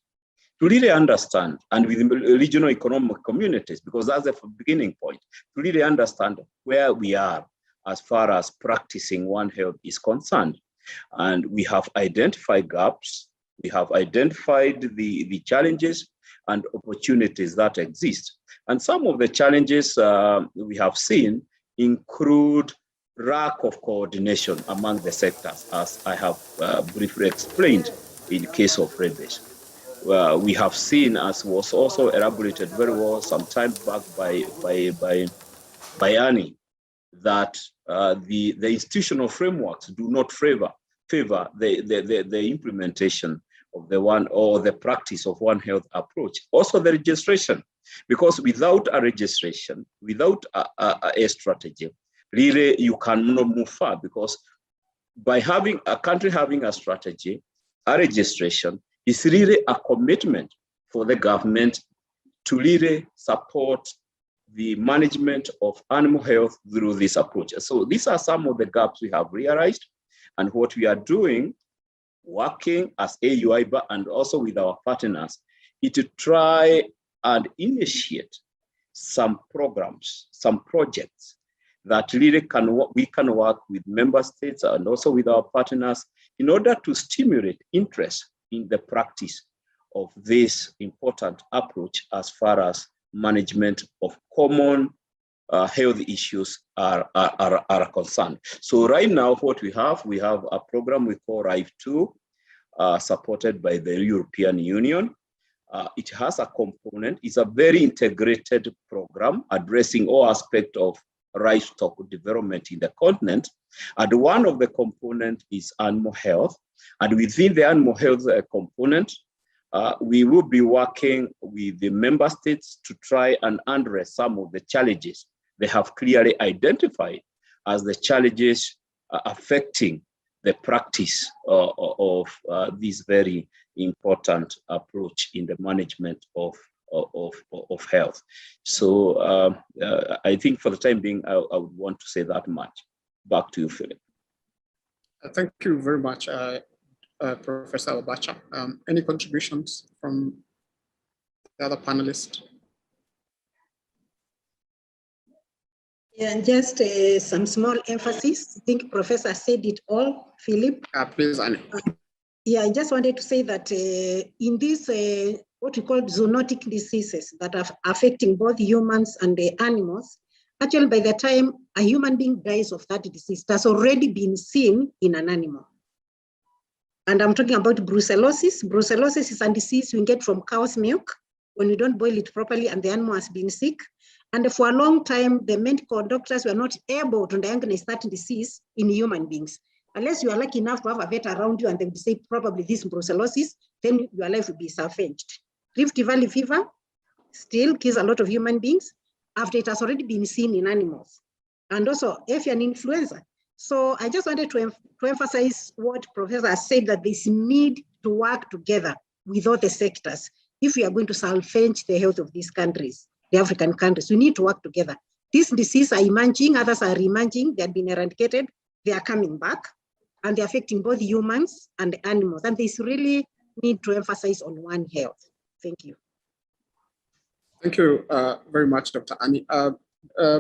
to really understand, and with regional economic communities, because that's the beginning point, to really understand where we are as far as practicing One Health is concerned. And we have identified gaps, we have identified the challenges and opportunities that exist. And some of the challenges we have seen include lack of coordination among the sectors, as I have briefly explained. in case of rabies. We have seen, as was also elaborated very well some time back by Annie, that the institutional frameworks do not favor the implementation of the one or the practice of One Health approach. Also the registration, because without a registration, without a strategy, really you cannot move far, because by having a country having a strategy, a registration is really a commitment for the government to really support the management of animal health through this approach. So these are some of the gaps we have realized, and what we are doing, working as AUIBA and also with our partners, is to try and initiate some programs, some projects that really we can work with member states and also with our partners in order to stimulate interest in the practice of this important approach as far as management of common health issues are concerned. So right now, what we have a program we call RIVE2, supported by the European Union. It has a component, it's a very integrated program addressing all aspects of livestock development in the continent. And one of the components is animal health. And within the animal health component, we will be working with the member states to try and address some of the challenges they have clearly identified as the challenges affecting the practice of this very important approach in the management of health. So I think for the time being, I would want to say that much. Back to you, Philip. Thank you very much, Professor Obacha. Any contributions from the other panelists? Yeah, just some small emphasis. I think Professor said it all, Philip. Please, Annie. Yeah, I just wanted to say that in this, what we call zoonotic diseases that are affecting both humans and the animals, actually by the time a human being dies of that disease, it has already been seen in an animal. And I'm talking about brucellosis. Brucellosis is a disease we get from cow's milk when we don't boil it properly and the animal has been sick. And for a long time, the medical doctors were not able to diagnose that disease in human beings. Unless you are lucky enough to have a vet around you and they would say probably this brucellosis, then your life will be salvaged. Rift Valley fever still kills a lot of human beings after it has already been seen in animals. And also avian influenza. So I just wanted to emphasize what Professor said, that there's need to work together with all the sectors. If we are going to salvage the health of these countries, the African countries, we need to work together. These diseases are emerging, others are emerging, they have been eradicated, they are coming back, and they're affecting both humans and animals. And there's really need to emphasize on One Health. Thank you. Thank you very much, Dr. Annie.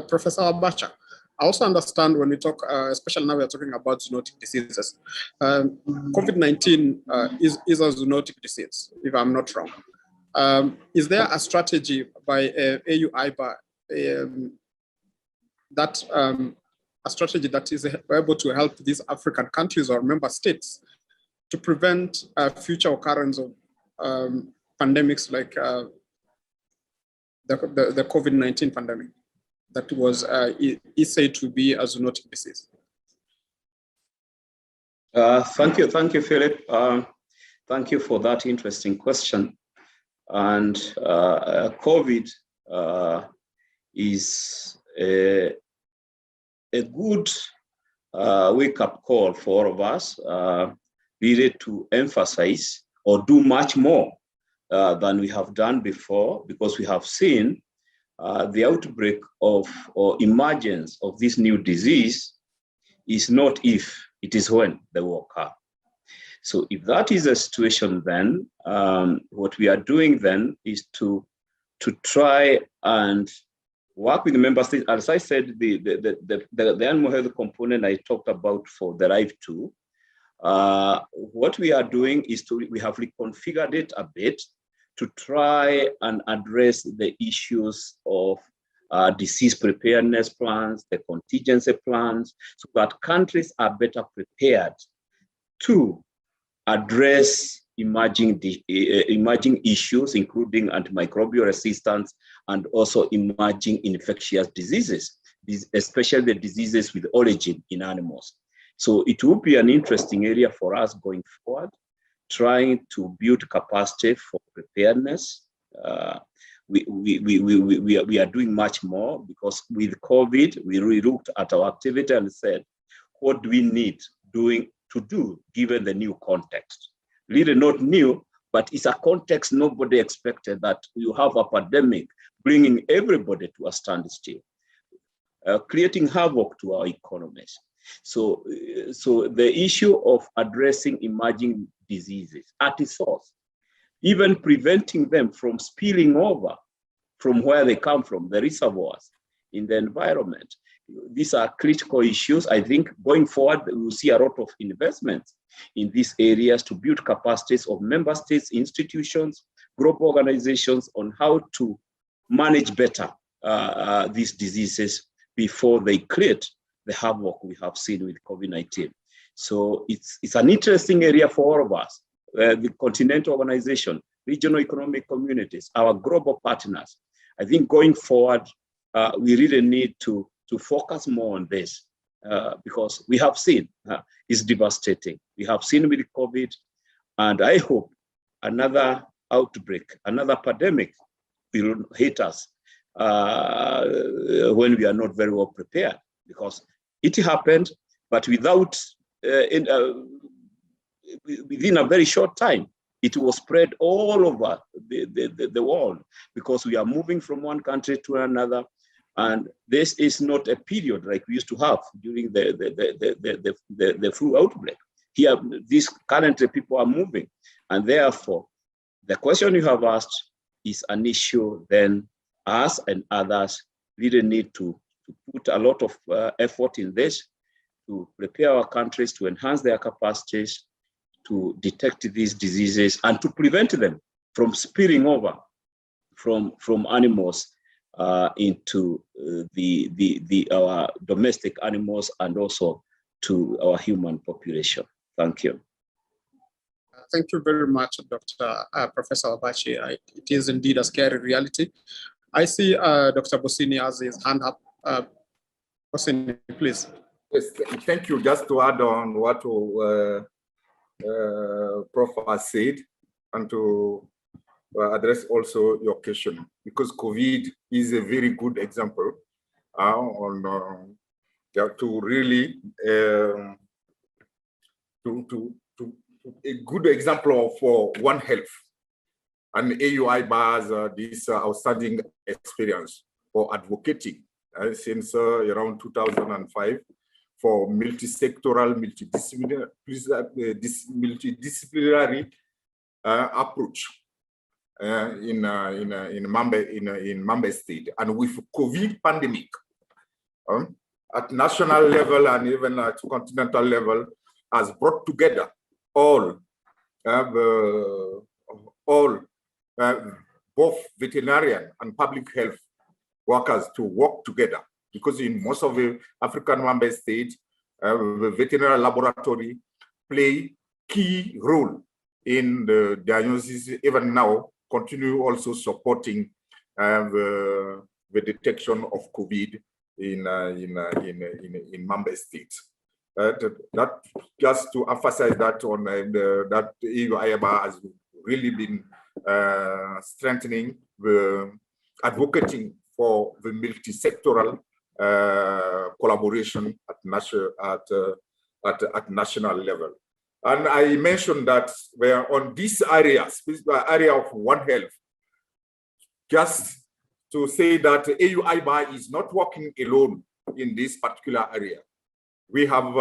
Professor Obacha, I also understand when we talk, especially now we're talking about zoonotic diseases. COVID-19 is a zoonotic disease, if I'm not wrong. Is there a strategy by AUIBA a strategy that is able to help these African countries or member states to prevent future occurrence of pandemics like the COVID-19 pandemic that was is said to be a zoonotic disease? Thank you, Philip. Thank you for that interesting question. And COVID is a good wake-up call for all of us, really to emphasize or do much more than we have done before, because we have seen the outbreak of or emergence of this new disease is not if, it is when they will occur. So if that is the situation, then what we are doing then is to try and work with the member states. As I said, the animal health component I talked about for the RIVE2, what we are doing is we have reconfigured it a bit to try and address the issues of disease preparedness plans, the contingency plans, so that countries are better prepared to address emerging issues, including antimicrobial resistance and also emerging infectious diseases, especially the diseases with origin in animals. So it will be an interesting area for us going forward, trying to build capacity for preparedness. We are doing much more, because with COVID, we looked at our activity and said, what do we need to do given the new context? Really not new, but it's a context nobody expected, that you have a pandemic bringing everybody to a standstill, creating havoc to our economies. So the issue of addressing emerging diseases at its source, even preventing them from spilling over from where they come from, the reservoirs in the environment. These are critical issues. I think going forward, we will see a lot of investments in these areas to build capacities of member states, institutions, global organizations on how to manage better these diseases before they create the havoc we have seen with COVID-19. So it's an interesting area for all of us, the continental organization, regional economic communities, our global partners. I think going forward, we really need to focus more on this, because we have seen it's devastating. We have seen with COVID, and I hope another outbreak, another pandemic will hit us when we are not very well prepared, because it happened, but within a very short time, it was spread all over the world, because we are moving from one country to another. And this is not a period like we used to have during the flu outbreak. Here, these currently people are moving. And therefore, the question you have asked is an issue then us and others really need to put a lot of effort in this, to prepare our countries to enhance their capacities to detect these diseases and to prevent them from spilling over from animals into our domestic animals and also to our human population. Thank you. Thank you very much, Professor Abachi. It is indeed a scary reality. I see Dr. Bosini has his hand up. Bosini, please. Yes, thank you. Just to add on what Prof has said, and to address also your question, because COVID is a very good example on to really a good example for One Health, and AUI has this outstanding experience for advocating since around 2005 for multi-sectoral, multidisciplinary approach in Mamba State, and with COVID pandemic at national level and even at continental level, has brought together all both veterinarian and public health workers to work together, because in most of the African member states, the veterinary laboratory play key role in the diagnosis. Even now, continue also supporting the detection of COVID in member states. That just to emphasize that on that EU-IABA has really been strengthening the advocating for the multi-sectoral collaboration at national level. And I mentioned that we're on this area, area of One Health, just to say that AU-IBA is not working alone in this particular area. We have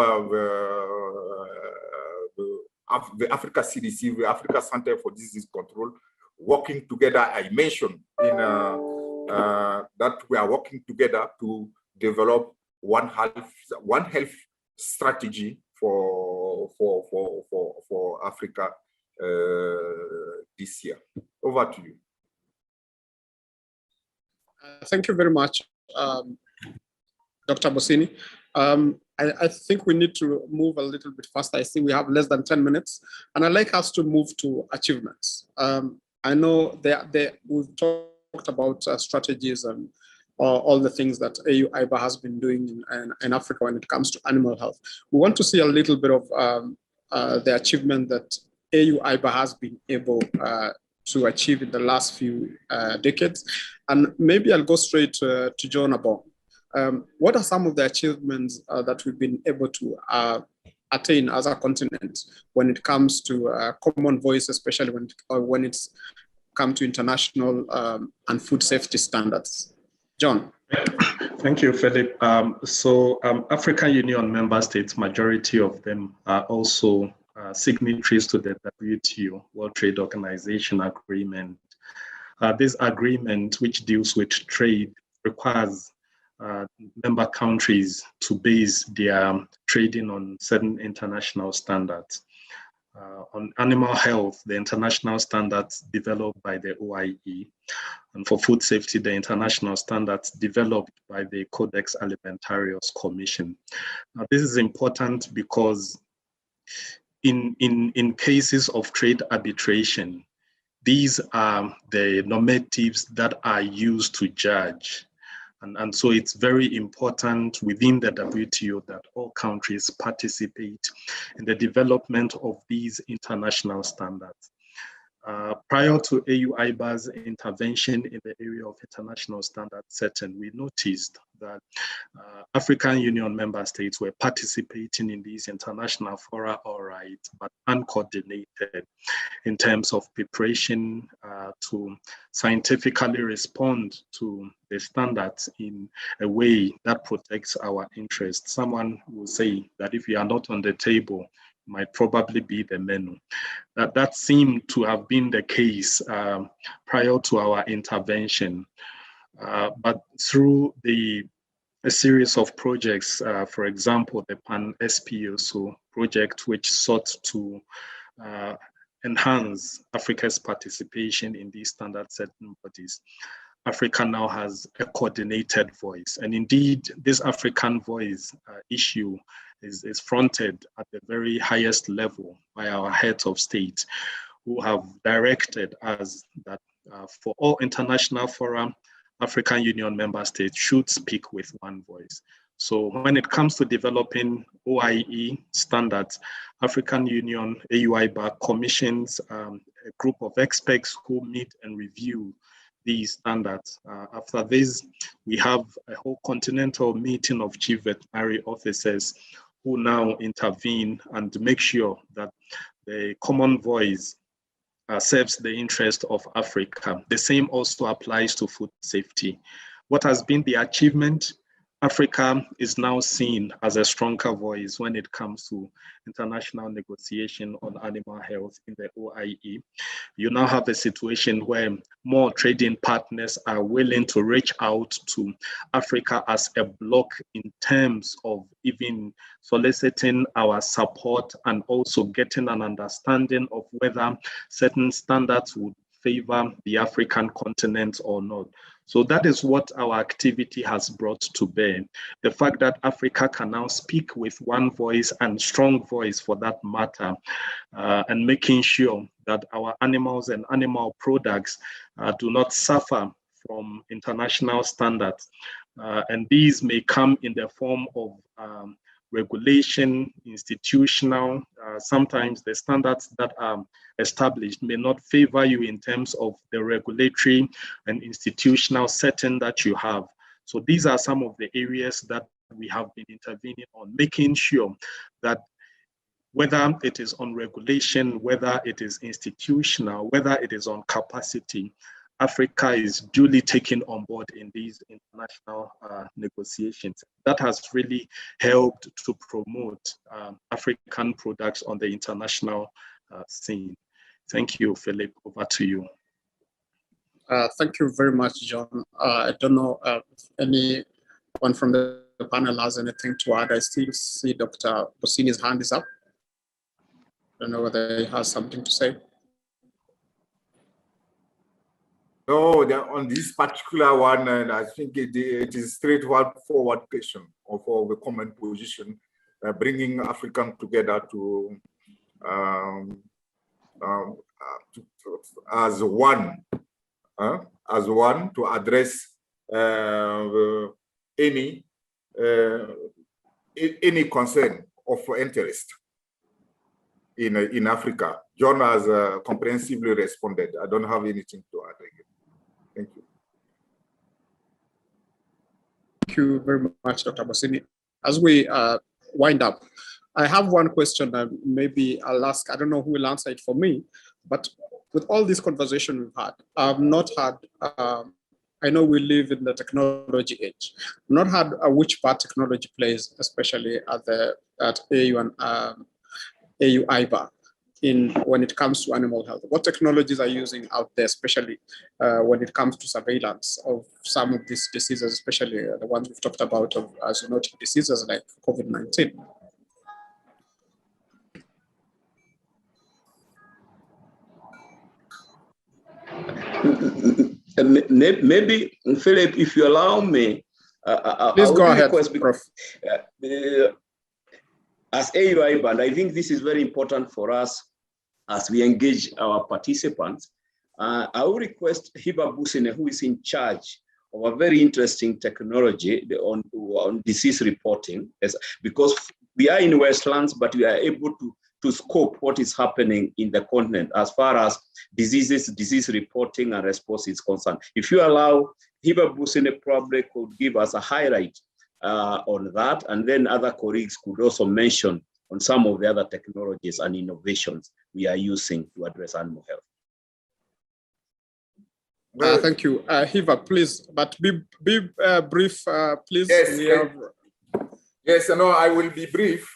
the Africa CDC, the Africa Center for Disease Control, working together. I mentioned in that we are working together to develop One Health strategy for Africa this year. Over to you. Thank you very much, Dr. Bosini. I think we need to move a little bit faster. I see we have less than 10 minutes, and I'd like us to move to achievements. I know we've talked about strategies and all the things that AU-IBA has been doing in Africa when it comes to animal health. We want to see a little bit of the achievement that AU-IBA has been able to achieve in the last few decades. And maybe I'll go straight to John Abong. What are some of the achievements that we've been able to attain as a continent when it comes to common voice, especially when it's come to international and food safety standards? John. Thank you, Philip. African Union member states, majority of them are also signatories to the WTO, World Trade Organization agreement. This agreement, which deals with trade, requires member countries to base their trading on certain international standards. On animal health, the international standards developed by the OIE, and for food safety, the international standards developed by the Codex Alimentarius Commission. Now, this is important because in cases of trade arbitration, these are the normatives that are used to judge. And so it's very important within the WTO that all countries participate in the development of these international standards. Prior to AU-IBA's intervention in the area of international standard setting, we noticed that African Union member states were participating in these international fora all right, but uncoordinated in terms of preparation to scientifically respond to the standards in a way that protects our interests. Someone will say that if you are not on the table, might probably be the menu. That seemed to have been the case prior to our intervention. But through a series of projects, for example, the Pan-SPOSO project, which sought to enhance Africa's participation in these standard setting bodies, Africa now has a coordinated voice. And indeed, this African voice issue is fronted at the very highest level by our heads of state, who have directed us that for all international fora, African Union member states should speak with one voice. So when it comes to developing OIE standards, African Union AU-IBA commissions a group of experts who meet and review these standards. After this, we have a whole continental meeting of chief veterinary officers who now intervene and make sure that the common voice serves the interest of Africa. The same also applies to food safety. What has been the achievement? Africa is now seen as a stronger voice when it comes to international negotiation on animal health in the OIE. You now have a situation where more trading partners are willing to reach out to Africa as a bloc in terms of even soliciting our support and also getting an understanding of whether certain standards would favor the African continent or not. So that is what our activity has brought to bear. The fact that Africa can now speak with one voice and strong voice for that matter, and making sure that our animals and animal products do not suffer from international standards. And these may come in the form of regulation, institutional. Sometimes the standards that are established may not favor you in terms of the regulatory and institutional setting that you have. So these are some of the areas that we have been intervening on, making sure that whether it is on regulation, whether it is institutional, whether it is on capacity, Africa is duly taken on board in these international negotiations. That has really helped to promote African products on the international scene. Thank you, Philip. Over to you. Thank you very much, John. I don't know if anyone from the panel has anything to add. I still see Dr. Busini's hand is up. I don't know whether he has something to say. No, on this particular one, I think it is straightforward question of the common position. bringing African together as one to address any concern of interest in Africa. John has comprehensively responded. I don't have anything to add again. Thank you. Thank you very much, Dr. Bossini. As we wind up, I have one question that maybe I'll ask. I don't know who will answer it for me, but with all this conversation we've had, I've not had, I know we live in the technology age, I've not had which part technology plays, especially at AU and AU IBA, when it comes to animal health. What technologies are you using out there, especially when it comes to surveillance of some of these diseases, especially the ones we've talked about of zoonotic diseases like COVID-19? Maybe, Philip, if you allow me, please go ahead, Prof. As AUI band, I think this is very important for us as we engage our participants. I will request Hiba Busine, who is in charge of a very interesting technology on disease reporting, because we are in Westlands, but we are able to scope what is happening in the continent as far as disease reporting and response is concerned. If you allow, Hiba Busine probably could give us a highlight on that, and then other colleagues could also mention on some of the other technologies and innovations we are using to address animal health. Thank you. Hiba, please, but be brief, please. Yes, yes, no, I will be brief.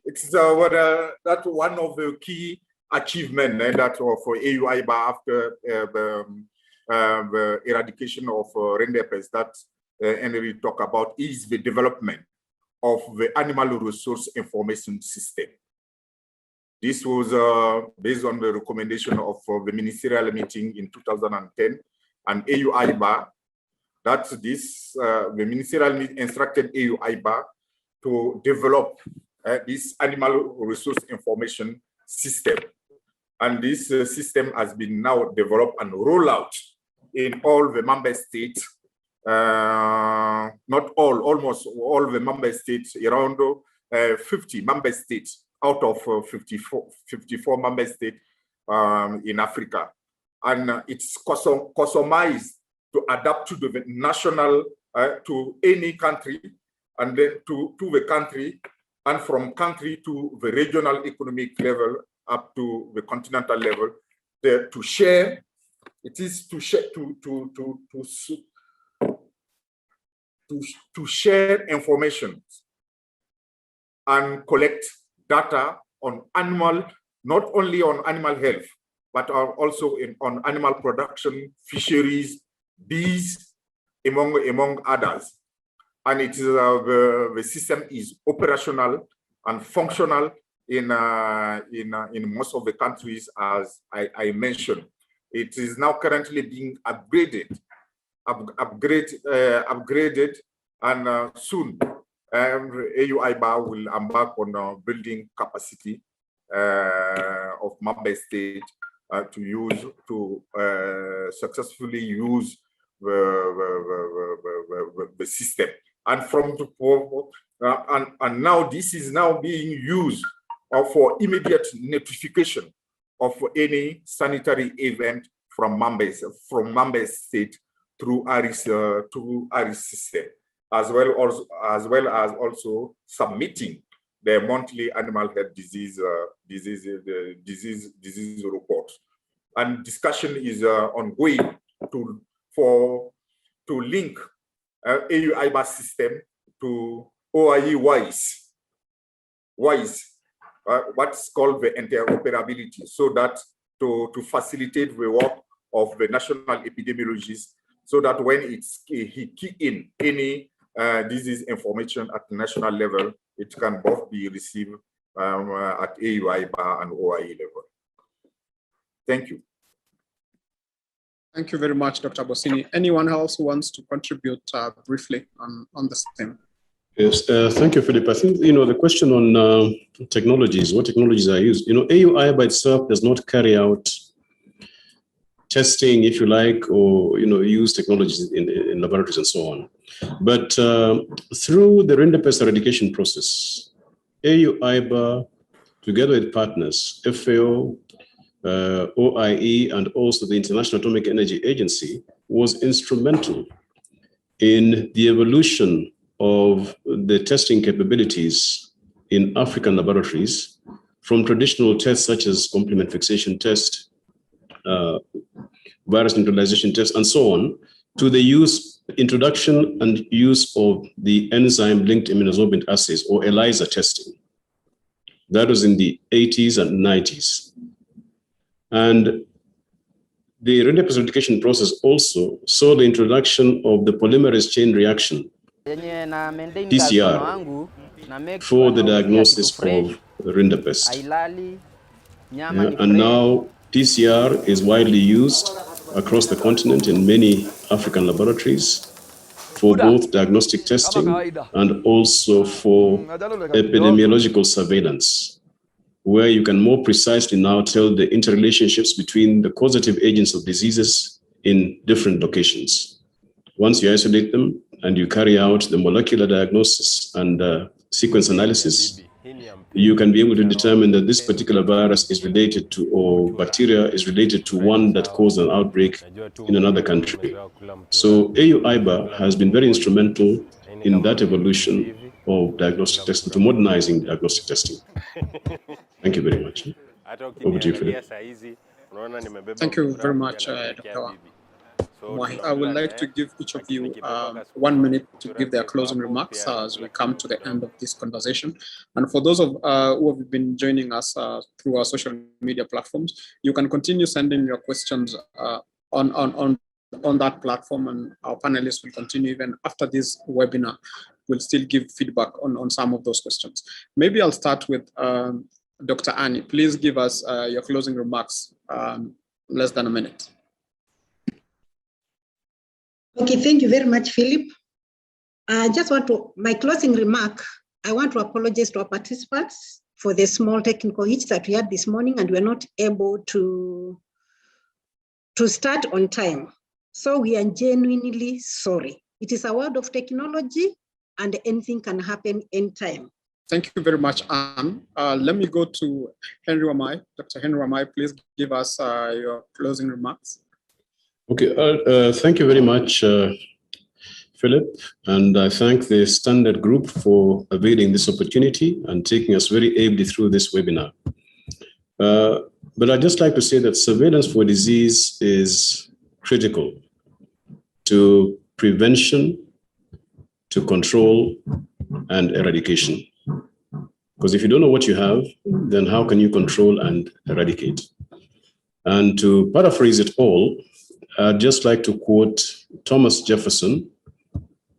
It's that's one of the key achievements that for AU-IBA after the eradication of reindeer pest that Henry talked about is the development of the animal resource information system. This was based on the recommendation of the ministerial meeting in 2010, and AU-IBA, that's this, the ministerial meeting instructed AU-IBA to develop this animal resource information system. And this system has been now developed and rolled out in all the member states, not all, almost all the member states, around 50 member states out of 54 member states in Africa. And it's customized to adapt to the national, to any country, and then to the country, and from country to the regional economic level up to the continental level, to share. It is to share to share information and collect data on animal, not only on animal health, but also on animal production, fisheries, bees, among others. And it is the system is operational and functional in most of the countries, as I mentioned. It is now currently being upgraded, and soon AU-IBA will embark on building capacity of member states to successfully use the system. And and now this is now being used for immediate notification of any sanitary event from member state through ARIS system, as well as also submitting their monthly animal health disease report. And discussion is ongoing to link AU-IBA system to OIE WISE, what's called the interoperability, so that to facilitate the work of the national epidemiologists, so that when he key in any disease information at the national level, it can both be received at AU-IBA and OIE level. Thank you. Thank you very much, Dr. Bossini. Anyone else who wants to contribute briefly on the same? Yes, thank you, Philip. I think, the question on technologies, what technologies are used, AUI by itself does not carry out testing, if you like, or, use technologies in laboratories and so on. But through the rinderpest eradication process, AUIBA, together with partners, FAO, OIE, and also the International Atomic Energy Agency, was instrumental in the evolution of the testing capabilities in African laboratories from traditional tests such as complement fixation test, virus neutralization test, and so on, to the introduction and use of the enzyme-linked immunosorbent assays, or ELISA testing. That was in the 80s and 90s. And the rinderpest eradication process also saw the introduction of the polymerase chain reaction, PCR, for the diagnosis of rinderpest. And now PCR is widely used across the continent in many African laboratories for both diagnostic testing and also for epidemiological surveillance, where you can more precisely now tell the interrelationships between the causative agents of diseases in different locations. Once you isolate them and you carry out the molecular diagnosis and sequence analysis, you can be able to determine that this particular virus is related to, or bacteria is related to, one that caused an outbreak in another country. So AUIBA has been very instrumental in that evolution of diagnostic testing, to modernizing diagnostic testing. Thank you very much. Over to you, Philip. Thank you very much, Dr. I would like to give each of you 1 minute to give their closing remarks as we come to the end of this conversation. And for those of who have been joining us through our social media platforms, you can continue sending your questions on that platform, and our panelists will continue even after this webinar. We'll still give feedback on some of those questions. Maybe I'll start with Dr. Annie. Please give us your closing remarks, less than a minute. Okay, thank you very much, Philip. I just want to, my closing remark, I want to apologize to our participants for the small technical hitch that we had this morning, and we're not able to start on time. So we are genuinely sorry. It is a world of technology, and anything can happen anytime. Thank you very much, Anne. Let me go to Henry Wamai. Dr. Henry Wamai, please give us your closing remarks. Okay, thank you very much, Philip, and I thank the Standard Group for availing this opportunity and taking us very ably through this webinar. But I'd just like to say that surveillance for disease is critical to prevention, to control, and eradication. Because if you don't know what you have, then how can you control and eradicate? And to paraphrase it all, I'd just like to quote Thomas Jefferson,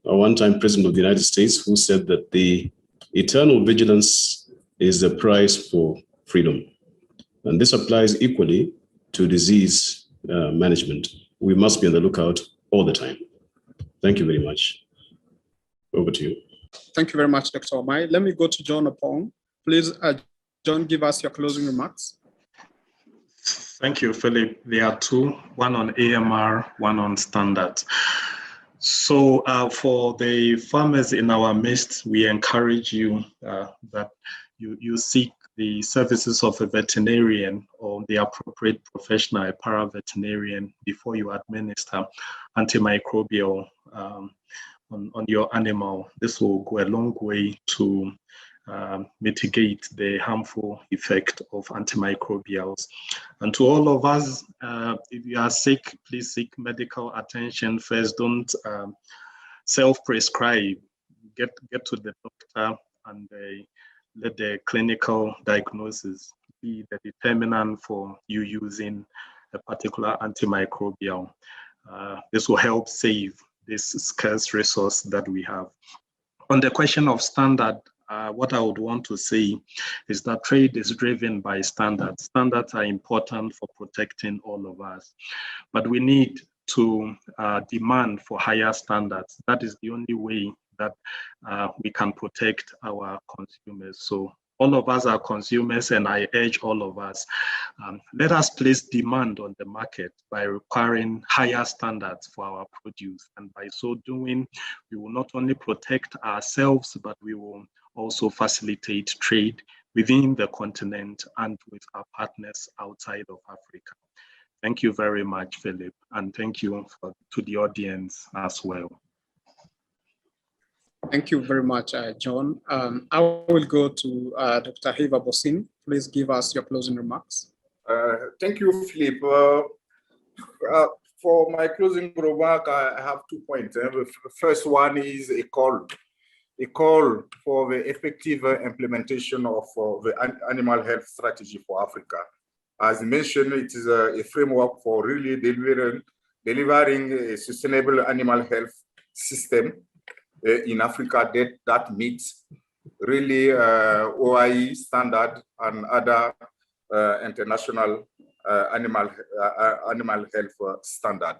a one-time president of the United States, who said that the eternal vigilance is the price for freedom. And this applies equally to disease management. We must be on the lookout all the time. Thank you very much. Over to you. Thank you very much, Dr. Wamai. Let me go to John Opong. Please, John, give us your closing remarks. Thank you, Philip. There are two, one on AMR, one on standards. So for the farmers in our midst, we encourage you that you seek the services of a veterinarian or the appropriate professional, a para-veterinarian, before you administer antimicrobial on your animal. This will go a long way to mitigate the harmful effect of antimicrobials. And to all of us, if you are sick, please seek medical attention first. Don't self-prescribe. Get to the doctor, and let the clinical diagnosis be the determinant for you using a particular antimicrobial. This will help save this scarce resource that we have. On the question of standard, what I would want to say is that trade is driven by standards. Standards are important for protecting all of us, but we need to demand for higher standards. That is the only way that we can protect our consumers. So all of us are consumers, and I urge all of us, let us place demand on the market by requiring higher standards for our produce. And by so doing, we will not only protect ourselves, but we will also facilitate trade within the continent and with our partners outside of Africa. Thank you very much, Philip, and thank you to the audience as well. Thank you very much, John. I will go to Dr. Hiva Bossini. Please give us your closing remarks. Thank you, Philip. For my closing remark, I have 2 points. The first one is a call for the effective implementation of the animal health strategy for Africa. As mentioned, it is a framework for really delivering a sustainable animal health system in Africa that meets really OIE standard and other international animal health standard,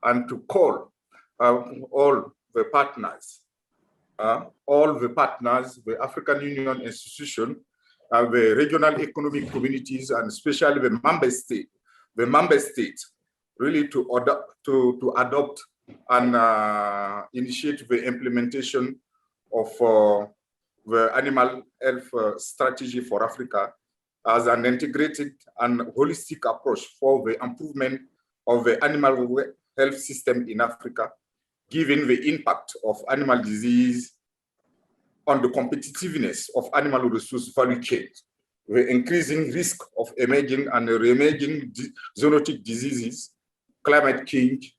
and to call all the partners, the African Union institution, the regional economic communities, and especially the member states, really to adopt and initiate the implementation of the animal health strategy for Africa as an integrated and holistic approach for the improvement of the animal health system in Africa, given the impact of animal disease on the competitiveness of animal resource value chains, the increasing risk of emerging and re-emerging zoonotic diseases, climate change,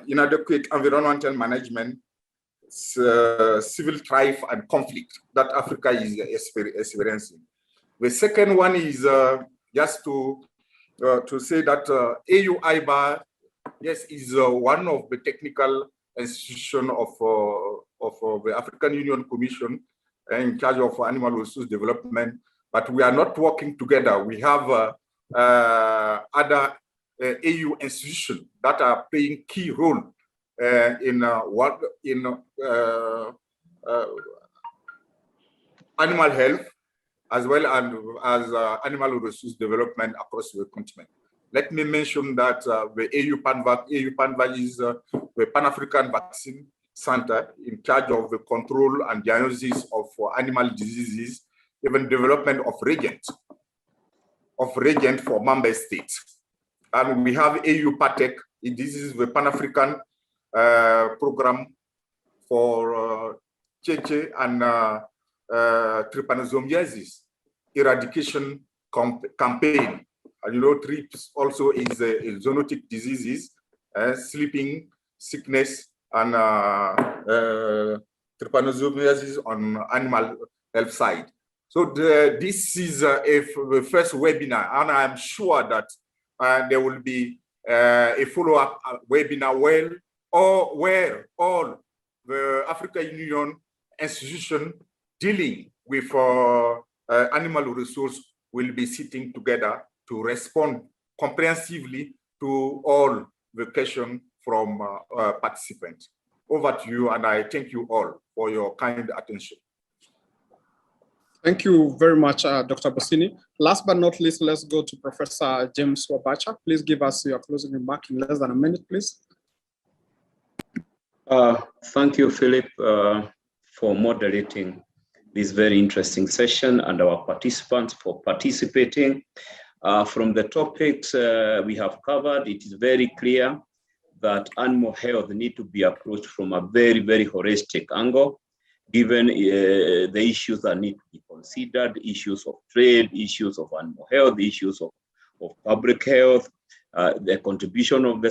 inadequate environmental management, civil strife and conflict that Africa is experiencing. The second one is just to say that AU-IBA, yes, is one of the technical institutions of the African Union Commission in charge of animal resource development, but we are not working together. We have other AU institutions that are playing key role in animal health as well as animal resource development across the continent. Let me mention that the AU PanVac is the Pan-African Vaccine Center in charge of the control and diagnosis of animal diseases, even development of reagents for member states. And we have AU PATEC. This is the Pan-African program for Cheche and trypanosomiasis eradication campaign. And you know, TRIPS also is a zoonotic diseases, sleeping sickness, and trypanosomiasis on animal health side. So this is the first webinar, and I'm sure that there will be a follow-up webinar where all the African Union institutions dealing with animal resource will be sitting together to respond comprehensively to all the questions from participants. Over to you, and I thank you all for your kind attention. Thank you very much, Dr. Bossini. Last but not least, let's go to Professor James Wabacha. Please give us your closing remark in less than a minute, please. Thank you, Philip, for moderating this very interesting session, and our participants for participating. From the topics we have covered, it is very clear that animal health need to be approached from a very, very holistic angle, given the issues that need to be considered, issues of trade, issues of animal health, issues of public health, the contribution of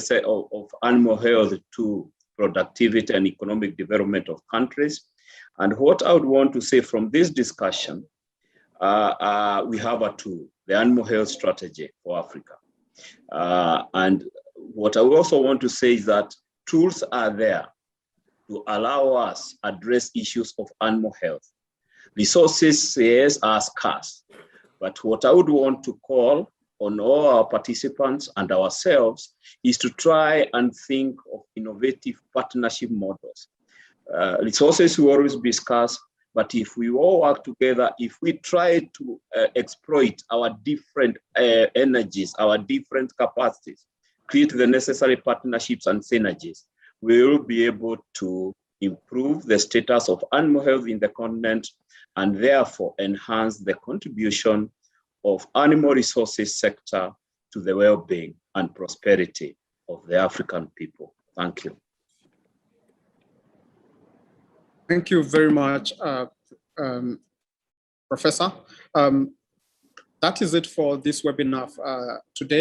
animal health to productivity and economic development of countries. And what I would want to say from this discussion, we have a tool, the animal health strategy for Africa. And what I also want to say is that tools are there to allow us address issues of animal health. Resources, yes, are scarce, but what I would want to call on all our participants and ourselves is to try and think of innovative partnership models Resources will always be scarce, but if we all work together, if we try to exploit our different energies, our different capacities, create the necessary partnerships and synergies, we will be able to improve the status of animal health in the continent and therefore enhance the contribution of animal resources sector to the well-being and prosperity of the African people. Thank you. Thank you very much, Professor. That is it for this webinar today.